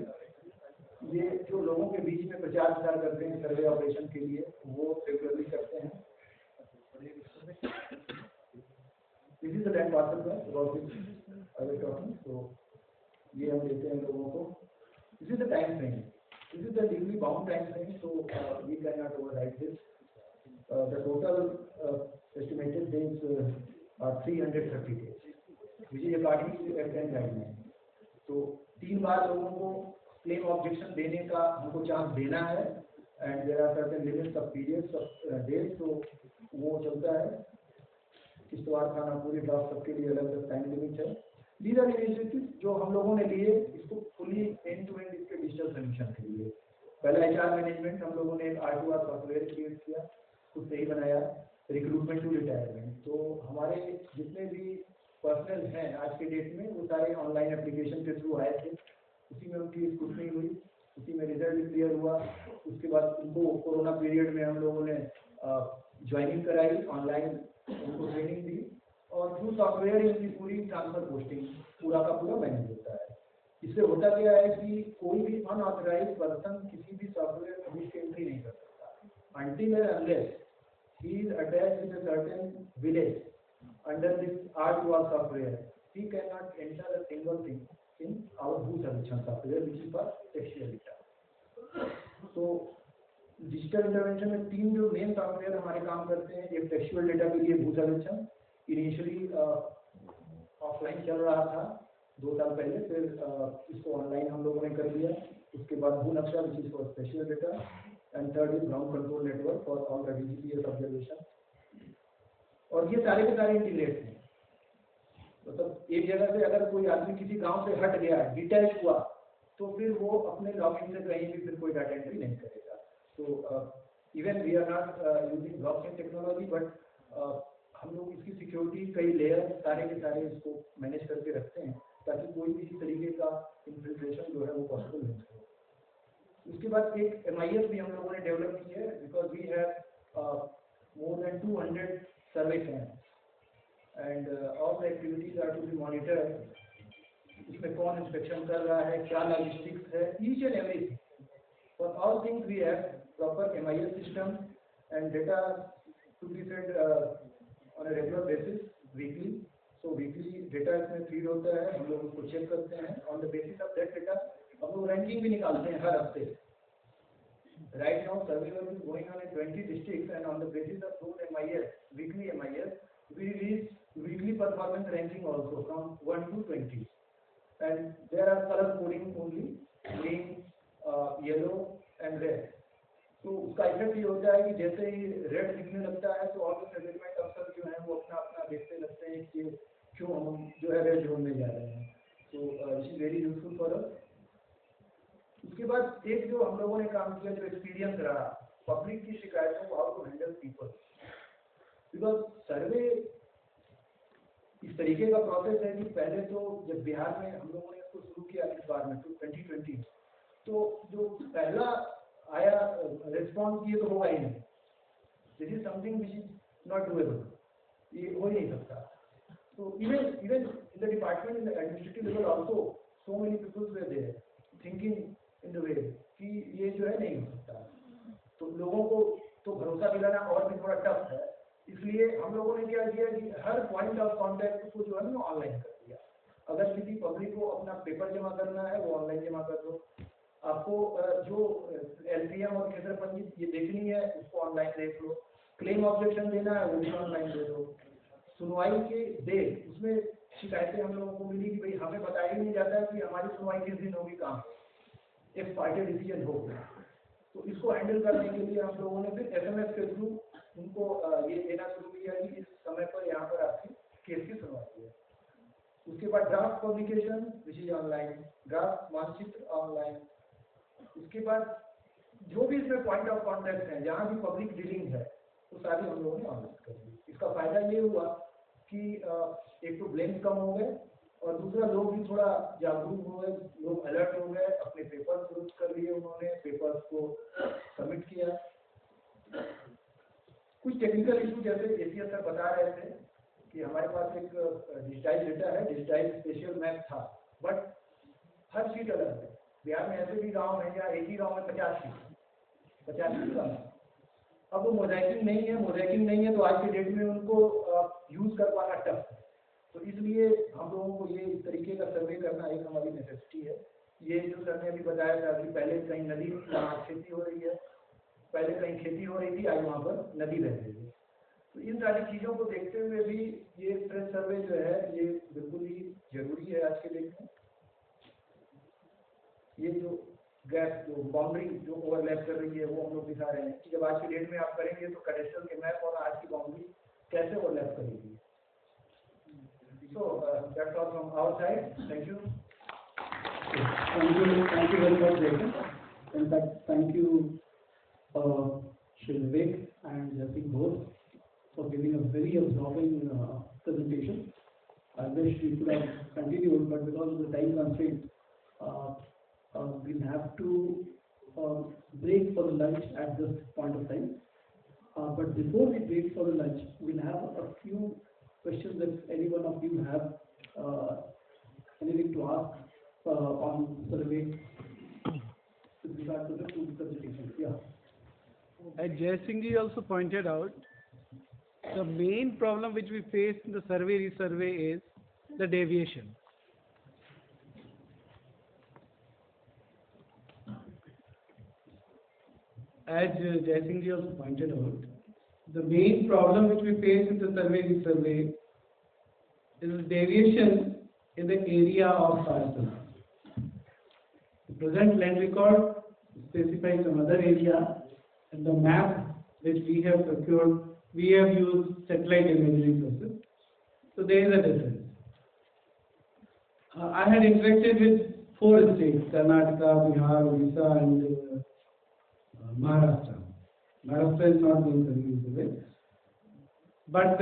ये जो लोगों के बीच में प्रचार प्रसार करते हैं सर्वे ऑपरेशन के लिए वो रेगुलरली करते हैं। This is the time parcel तो ये हम देते हैं लोगों को। This is the time frame, this is the degree bound time frame, so we can not override this. The total estimated days are 330 days, which is according to FN guideline. तो 3 बार लोगों को claim objection देने का हमको chance देना है, and there are certain limits of periods of days, तो वो चलता है। किस्तवाड़ थाना पूरे ड्राफ्ट सबके लिए अलग-अलग टाइम लिमिट है। These are initiatives जो हम लोगों ने लिए इसको fully end to end इसके डिजिटल सॉल्यूशन के लिए। पहला HR मैनेजमेंट हम लोगों ने एक R2R सॉफ्टवेयर क्रिएट किया, खुद से ही बनाया, रिक्रूटमेंट टू रिटायरमेंट। तो हमारे जितने भी पर्सनल हैं आज के डेट में वो सारे ऑनलाइन एप्लीकेशन के थ्रू आए थे, उसी में उनकी स्क्रूटनी हुई, उसी में रिजल्ट भी क्लियर हुआ। उसके बाद उनको कोरोना पीरियड में हम लोगों ने ज्वाइनिंग कराई, ऑनलाइन उनको ट्रेनिंग दी और थ्रू सॉफ्टवेयर इनकी पूरी ट्रांसफर पोस्टिंग पूरा का पूरा मैनेज होता है। इससे होता क्या है कि कोई भी अनऑथराइज्ड पर्सन किसी भी सॉफ्टवेयर में घुस के एंट्री नहीं कर सकता until and unless he is attached with a certain village under this R2R software. He cannot enter a single thing in our भू सर्वेक्षण software which is for textual data. So digital intervention में 3 जो main software हमारे काम करते हैं। एक textual data के लिए भू सर्वेक्षण, इनिशियली ऑफलाइन चल रहा था 2 साल पहले, फिर इसको ऑनलाइन हम लोगों ने कर दिया। उसके बाद भू नक्शा which is for special data, and third is ground control network for all the DGPS observation. और ये सारे के सारे इंटीग्रेट हैं। मतलब एक जगह से अगर कोई आदमी किसी गांव से हट गया, डिटैच हुआ, तो फिर वो अपने लॉगिन से कहीं भी फिर कोई डाटा एंट्री नहीं करेगा। तो even we are not using blockchain technology, but हम लोग इसकी सिक्योरिटी कई लेयर सारे के सारे इसको मैनेज करके रखते हैं ताकि कोई भी इसी तरीके का इन्फिल्ट्रेशन जो है वो पॉसिबल नहीं हो। उसके बाद एक MIS भी हम लोगों ने डेवलप की है, because we have more than 200 survey camp and all the activities are to be monitored. इसमें कौन इंस्पेक्शन कर रहा है, क्या लॉजिस्टिक्स है, each and everything. For all things we have proper MIS system and data to be fed on a regular basis weekly. So weekly data इसमें feed होता है, हम लोग उसको चेक करते हैं। On the basis of that data हम लोग रैंकिंग भी निकालते हैं हर हफ्ते। Right now survey work is going on in 20 districts and on the basis of those MIS, weekly MIS, we release weekly performance ranking also from 1 to 20, and there are color coding only, green, yellow and red. तो उसका effect ये होता है कि जैसे ही red दिखने लगता है तो ऑल द सेटलमेंट अफसर जो है वो अपना अपना देखने लगते हैं कि क्यों हम जो है रेड जोन में जा रहे हैं। तो this is very useful for us. उसके बाद एक जो हम लोगों ने काम किया जो एक्सपीरियंस रहा, पब्लिक की शिकायतों को how to handle people. Because survey इस तरीके का प्रोसेस है कि पहले तो जब बिहार में हम लोगों ने इसको शुरू किया इस बार में 2020, तो जो पहला आया रिस्पॉन्स ये तो होगा ही नहीं। This is something which is not doable, ये हो ही नहीं सकता। तो even in the department in the administrative level also so many peoples were there thinking in the way कि ये जो है नहीं हो सकता। तो लोगों को तो भरोसा दिलाना और भी थोड़ा टफ है। इसलिए हम लोगों ने क्या किया कि हर पॉइंट ऑफ कांटेक्ट को जो है ना ऑनलाइन कर दिया। अगर किसी पब्लिक को अपना पेपर जमा करना है वो ऑनलाइन जमा कर दो, आपको जो LPM और क्षेत्रपंजी ये देखनी है उसको ऑनलाइन देख लो, क्लेम ऑब्जेक्शन देना है वो भी ऑनलाइन दे दो। सुनवाई के डेट उसमें शिकायतें हम लोगों को मिली कि भाई हमें बताया ही नहीं जाता है कि हमारी सुनवाई किस दिन होगी, कहाँ एक पार्टी डिसीजन हो गया। तो इसको हैंडल करने के लिए हम लोगों ने फिर SMS के थ्रू उनको ये देना शुरू किया कि इस समय पर यहाँ पर आपकी केस की सुनवाई है। उसके बाद draft publication which is online, draft मानचित्र ऑनलाइन। उसके बाद जो भी इसमें पॉइंट ऑफ कॉन्टेक्ट है, जहाँ भी पब्लिक डीलिंग है, वो सारी हम लोगों ने ऑनलाइन कर दी। इसका फायदा ये हुआ कि एक तो ब्लेम कम हो गए और दूसरा लोग भी थोड़ा जागरूक हो गए, लोग अलर्ट हो गए, अपने पेपर दुरुस्त कर लिए, उन्होंने पेपर्स को सबमिट किया। कुछ टेक्निकल इशू जैसे एसीएस सर बता रहे थे कि हमारे पास एक डिजिटाइज डेटा है, डिजिटाइज स्पेशल मैप था, बट हर सीट अलग है। बिहार में ऐसे भी गांव है या एक ही गांव में 50 सीट का। अब वो मोजाइकिंग नहीं है तो आज के डेट में उनको यूज कर पाना टफ है। तो इसलिए हम लोगों को ये इस तरीके का सर्वे करना एक हमारी नेसेसिटी है। ये जो सर ने अभी बताया था कि पहले कहीं नदी खेती हो रही है, पहले कहीं खेती हो रही थी, आज वहाँ पर नदी बह रही है। तो इन सारी चीज़ों को देखते हुए भी ये स्ट्रेस सर्वे जो है ये बिल्कुल ही जरूरी है आज के डेट में। ये जो गैप, जो बाउंड्री जो ओवरलैप कर रही है, वो हम लोग दिखा रहे हैं कि जब आज की डेट में आप करेंगे तो कैडेस्ट्रल के मैप और आज की बाउंड्री कैसे ओवरलैप करेगी। So that's all from our side. Thank you. Thank you very much, Jason. In fact, thank you, Shri Vivek and Jaspreet both for giving a very absorbing presentation. I wish we could have continued, but because of the time constraint, we'll have to break for the lunch at this point of time. But before we break for the lunch, we'll have a few questions if any one of you have anything to ask on survey with regard to the two presentations. Yeah. As Jai Singh ji also pointed out, the main problem which we face in the survey resurvey is the deviation. As Jai Singh ji also pointed out, the main problem which we face in the survey resurvey is deviation in the area of parcel. The present land record specifies some other area, and the map which we have procured, we have used satellite imagery process. So there is a difference. I had interacted with 4 states: Karnataka, Bihar, Odisha, and Maharashtra. Maharashtra is not being surveyed. But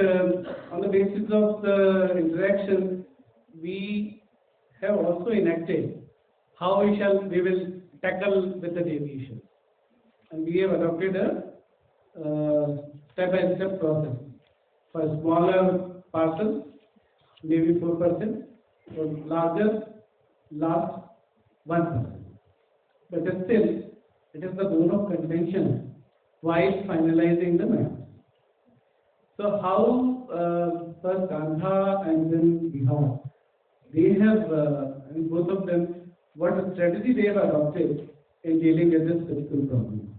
on the basis of the interaction, we have also enacted how we will tackle with the deviation, and we have adopted a step-by-step process. For smaller parcels, maybe 4%; for larger, last 1%. But still, it is the bone of contention while finalizing the map. So how first Andhra and then Bihar, they have, both of them, what strategy they have adopted in dealing with this particular problem?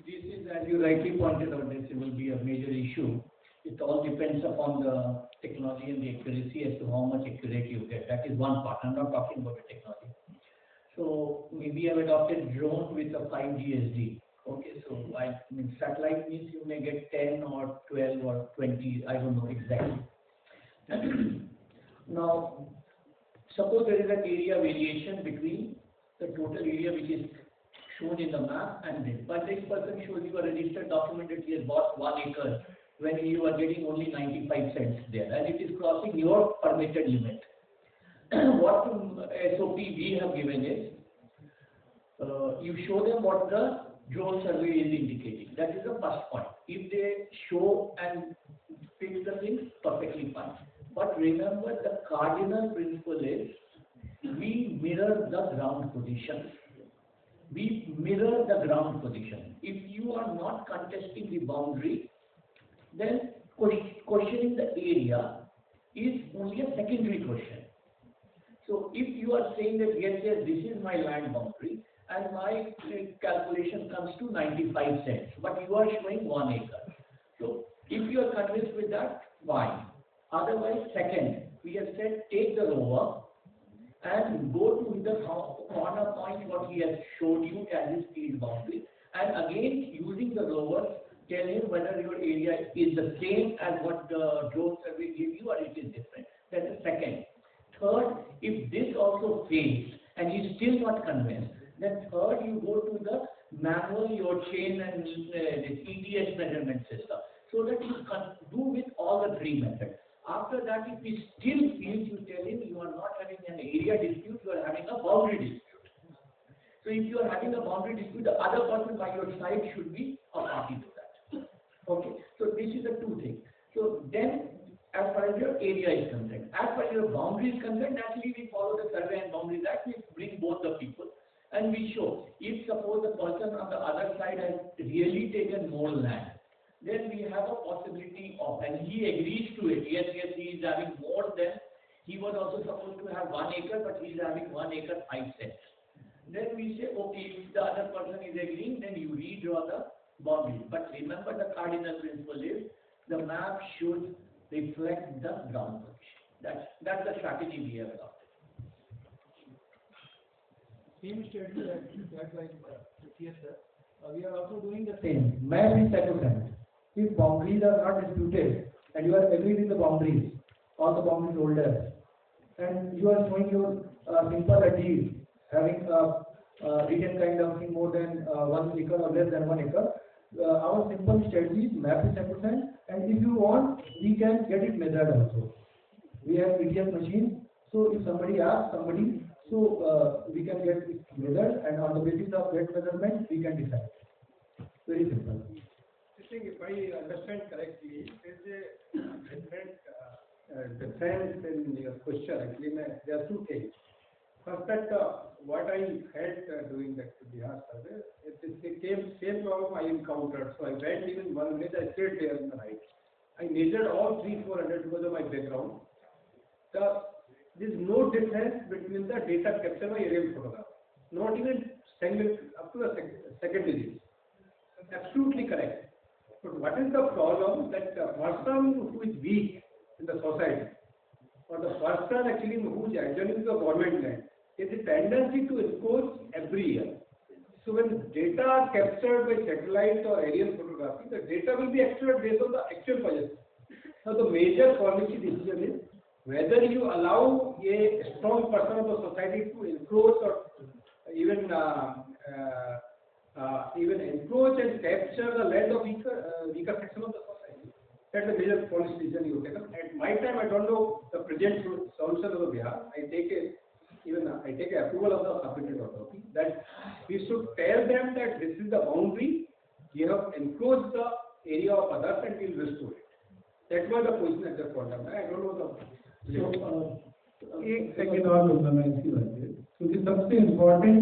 This is, as you rightly pointed out, this will be a major issue. It all depends upon the technology and the accuracy as to how much accurate you get. That is one part. I'm not talking about the technology. So maybe I've adopted drone with a 5G SD. Okay, so I mean satellite means you may get 10 or 12 or 20, I don't know exactly. Now, suppose there is an area variation between the total area which is shown in the map and this. But this person shows you a registered document that he has bought 1 acre when you are getting only 95 cents there, and it is crossing your permitted limit. What SOP we have given is, you show them what the drone survey is indicating. That is the first point. If they show and fix the things, perfectly fine. But remember, the cardinal principle is, we mirror the ground position. We mirror the ground position. If you are not contesting the boundary, then questioning the area is only a secondary question. So if you are saying that yes, this is my land boundary and my calculation comes to 95 cents, but you are showing 1 acre. So if you are convinced with that, fine. Otherwise, second, we have said take the rover and go to the corner point what he has showed you as his field boundary, and again using the rover tell him whether your area is the same as what the drone survey gave you or it is different. That's the second. Third, if this also fails and he's still not convinced, then third, you go to the manual, your chain and this ETS measurement system, so that you can do with all the three methods. After that, if he still feels, you tell him you are not having an area dispute, you are having a boundary dispute. So if you are having a boundary dispute, the other person by your side should be a party to that. Okay, so this is the two things. So then, as far as your area is concerned, as far as your boundary is concerned, naturally we follow the Survey and Boundaries Act. We bring both the people and we show. If suppose the person on the other side has really taken more land, then we have a possibility of, and he agrees to it. Yes, he is having more than, he was also supposed to have 1 acre, but he is having 1 acre 5 cents. Then we say, okay, if the other person is agreeing, then you redraw the boundary. But remember, the cardinal principle is the map should reflect the ground position. That's the strategy we have adopted. Same strategy that like yes, sir. We are also doing the same. Map is sacrosanct. If boundaries are not disputed and you are agreed with the boundaries, all the boundary holders, and you are showing your simple deed having a written kind of thing more than 1 acre or less than 1 acre, our simple strategy is map is sacrosanct, and if you want, we can get it measured also. We have ETS machine, so if somebody asks somebody, so we can get it measured, and on the basis of that measurement, we can decide. Very simple. I think if I understand correctly, there is a difference in your question. Actually, there are two things. First, that what I had doing that Bihar survey, it is the same problem I encountered. So I went even one minute, I stayed there in the night. I measured all 300-400 because of my background. There is no difference between the data captured by aerial photograph. Not even single, up to the second digit. Absolutely correct. But what is the problem that the person who is weak in the society, or the person actually who is adjoining the government land, is a tendency to encroach every year. So when data are captured by satellite or aerial photography, the data will be extracted based on the actual position. Now the major policy decision is whether you allow a strong person of the society to encroach or even encroach and capture the land of weaker section of the society. That's the major policy decision you take. At my time, I don't know the present solution of the Bihar. I take approval of the competent authority that we should tell them that this is the boundary. You have encroached the area of others and we'll restore it. That was the position at that point of time. I don't know the. एक second और लूंगा मैं इसी बात पे, क्योंकि सबसे important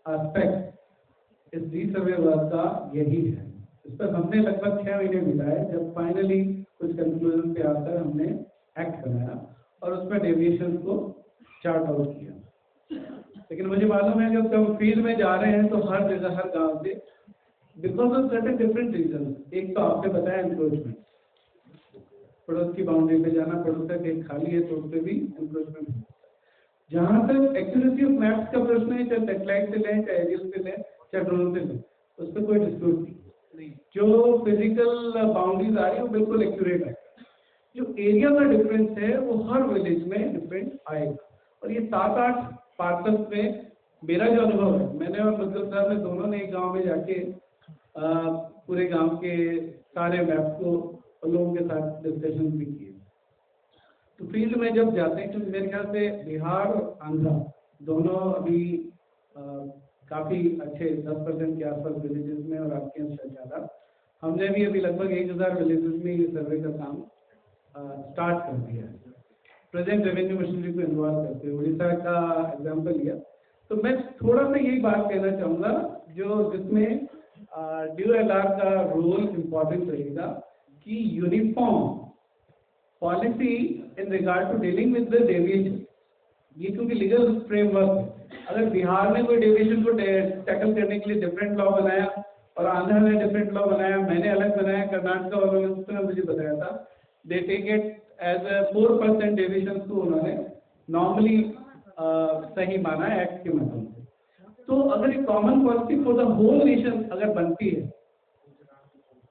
aspect इस रीसर्वे वर्क का यही है. इस पर हमने लगभग 6 महीने बिताए जब फाइनली कुछ कंक्लूजन पे आकर हमने एक्ट बनाया और उसमें डेविएशन को चार्ट आउट किया. लेकिन मुझे मालूम है जब हम फील्ड में जा रहे हैं तो हर जगह हर गांव से because of certain different reason, एक तो आपने बताया एनक्रोचमेंट, पड़ोस की बाउंड्री पे जाना, पड़ोस का खेत खाली है तो उस पर भी एनक्रोचमेंट. जहाँ तक एक्यूरेसी ऑफ मैप्स का प्रश्न है, चाहे सैटेलाइट से लें, चाहे एरियल से लें, चाहे ड्रोन से लें, उस पर कोई डिस्प्यूट नहीं. जो फिजिकल बाउंड्रीज आ रही है वो बिल्कुल एक्यूरेट है. जो एरिया का डिफरेंस है वो हर विलेज में डिफरेंट आएगा. और ये 7-8 पार्सल्स में मेरा जो अनुभव है, मैंने और मुद्दल साहब ने दोनों ने एक गाँव में जाके पूरे गाँव के सारे मैप्स को लोगों के साथ डिस्कशन भी किए. तो फील्ड में जब जाते हैं, क्योंकि मेरे ख्याल से बिहार और आंध्रा दोनों अभी काफ़ी अच्छे 10% के आसपास विलेजेस में और आपके यहाँ ज़्यादा, हमने भी अभी लगभग 1000 विलेजेस में ये सर्वे का काम स्टार्ट कर दिया है. प्रेजेंट रेवेन्यू मशीनरी को इन्वॉल्व करते हुए उड़ीसा का एग्जाम्पल लिया. तो मैं थोड़ा सा यही बात कहना चाहूँगा जिसमें DOLR का रोल इम्पोर्टेंट रहेगा कि uniform policy in regard to dealing with the deviation. ये क्योंकि लीगल फ्रेमवर्क है. अगर बिहार ने कोई डेविएशन को टैकल करने के लिए डिफरेंट लॉ बनाया और आंध्रा ने डिफरेंट लॉ बनाया, मैंने अलग बनाया, कर्नाटका वालों ने मुझे बताया था, they take it as 4% deviation को उन्होंने नॉर्मली सही माना एक्ट के माध्यम से. तो अगर एक common policy for the whole nation अगर बनती है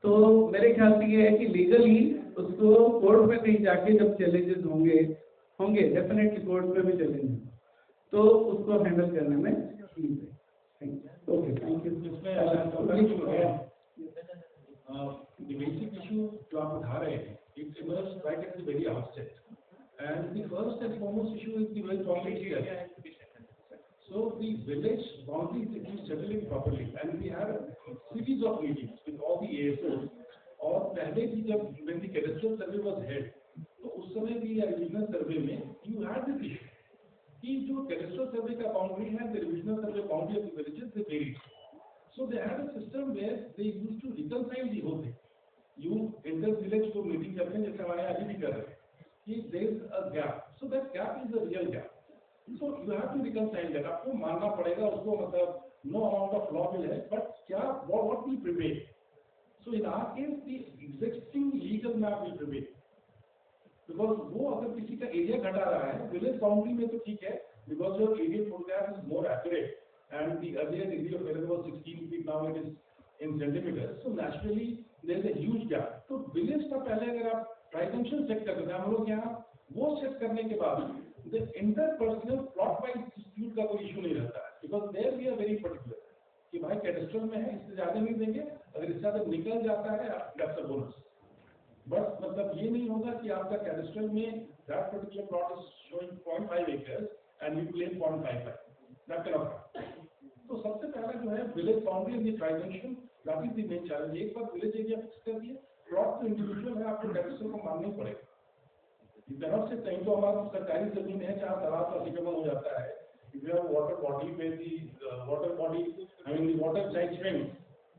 तो मेरे ख्याल से ये है कि लीगली उसको कोर्ट में कहीं जाके जब चैलेंजेस होंगे डेफिनेटली कोर्ट में भी चैलेंज तो उसको हैंडल करने में ठीक है। Okay, thank you. The basic issue जो आप उठा रहे हैं, it emerged right at the very outset, and the first and foremost issue is the village boundary area. So the village boundaries if you settle it properly, and we had a series of meetings with all the ASOs. और पहले भी जब when the cadastral survey was held, तो उस समय भी regional survey में you had this issue कि जो cadastral survey का boundary है, the regional survey boundary of the villages they varied. So they had a system where they used to reconcile the whole thing. You enter village को meeting करते हैं जैसे हमारे अभी भी कर रहे हैं कि there is a gap. So that gap is a real gap. So you have to reconcile that. आपको मानना पड़ेगा उसको, मतलब no amount of law will help, but क्या what will prevail? So in our case the existing legal map will prevail. Because वो अगर किसी का एरिया घटा रहा है village boundary में तो ठीक है, because your area photograph is more accurate. And the earlier degree of error was 16 feet, now it is in centimeters. So naturally there is a huge gap. तो village का पहले अगर आप dimension check करते हैं, हम लोग यहाँ वो check करने के बाद the interpersonal plot wise dispute का कोई issue नहीं रहता है, because there we are very particular कि भाई cadastral में है इससे ज़्यादा नहीं देंगे, अगर इससे ज़्यादा निकल जाता है that's a bonus. बस मतलब ये नहीं होगा कि आपका cadastral में that particular plot is showing 0.5 acres and you claim 0.55. That cannot happen. तो सबसे पहला जो है village boundary and trijunction, that is the main challenge. एक बार विलेज एरिया फिक्स कर दिए, प्लॉट तो इंडिविजुअल है, आपको कैपिटल को मानना ही पड़ेगा। यू कैन नॉट से कहीं तो हमारा सरकारी जमीन है जहाँ तालाब का अतिक्रमण हो जाता है, if you have water body पे the water body I mean the water side swing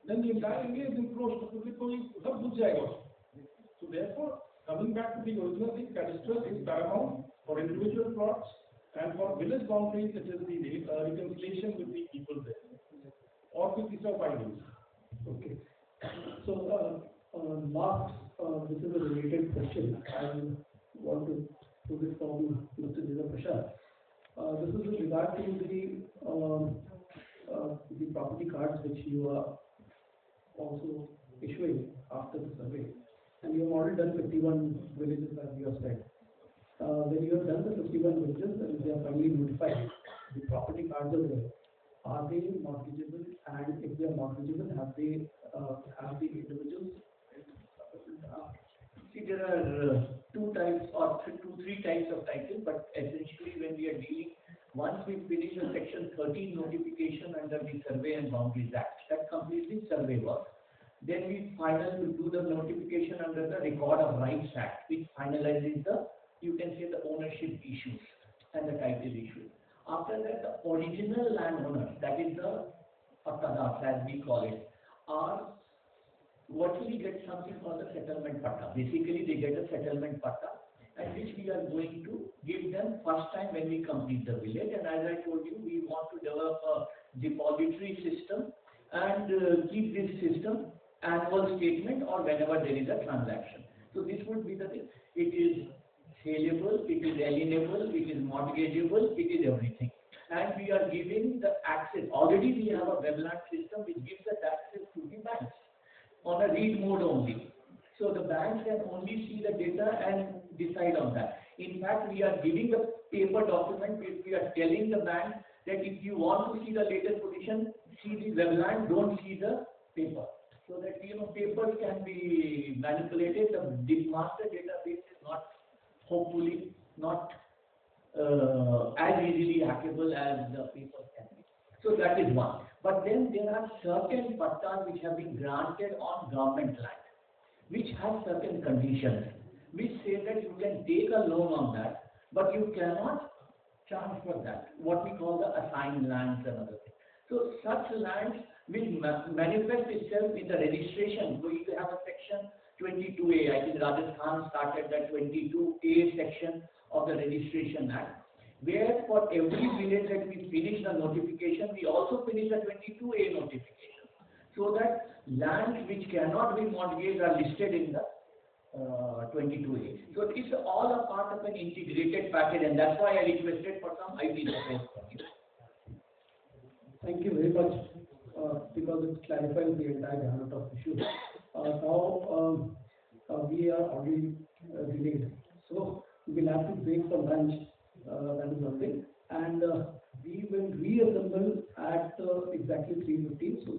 then the entire area is encroached, क्योंकि कोई सब बुझ जाएगा उसमें। So therefore coming back to the original thing, cadastral is paramount for individual plots. And for village boundaries, it is the reconciliation with the people there, or with the survivors. Okay. So, last, this is a related question. I want to put it from Mr. Dilrmp. This is with regard to the property cards which you are also issuing after the survey, and you have already done 51 villages as you have said. When you have done the 51 villages and they are finally notified, the property cards are there. Are they mortgageable? And if they are mortgageable, have the individuals? See, there are two types or three types of title, but essentially when we are dealing, once we finish the section 13 notification under the Survey and Boundaries Act, that completes the survey work. Then we finally do the notification under the Record of Rights Act, which finalizes the, you can say, the ownership issues and the title issue. After that, the original landowners, that is the pattadas as we call it, are virtually get something called the settlement patta. Basically, they get a settlement patta, and which we are going to give them first time when we complete the village. And as I told you, we want to develop a depository system and keep this system annual statement or whenever there is a transaction. So this would be the thing. It is saleable, it is alienable, it is mortgageable, it is everything. And we are giving the access. Already we have a webland system which gives us access to the banks on a read mode only. So the banks can only see the data and decide on that. In fact, we are giving the paper document. We are telling the bank that if you want to see the latest position, see the webland, don't see the paper. So that papers can be manipulated. The master database is not, hopefully not as easily hackable as the paper can be. So that is one. But then there are certain pattas which have been granted on government land, which have certain conditions, which say that you can take a loan on that, but you cannot transfer that, what we call the assigned lands and other things. So such lands will manifest itself in the registration. We have a section 22A, I think Rajasthan started that 22A section of the Registration Act, where for every village that we finish the notification, we also finish the 22A notification, so that lands which cannot be mortgaged are listed in the 22A. So it's all a part of an integrated package, and that's why I requested for some IT support from you. Thank you very much, because it clarifies the entire gamut of issues. now we are already delayed. So we'll have to break for lunch, that is one thing. And we will reassemble at exactly 3:15. So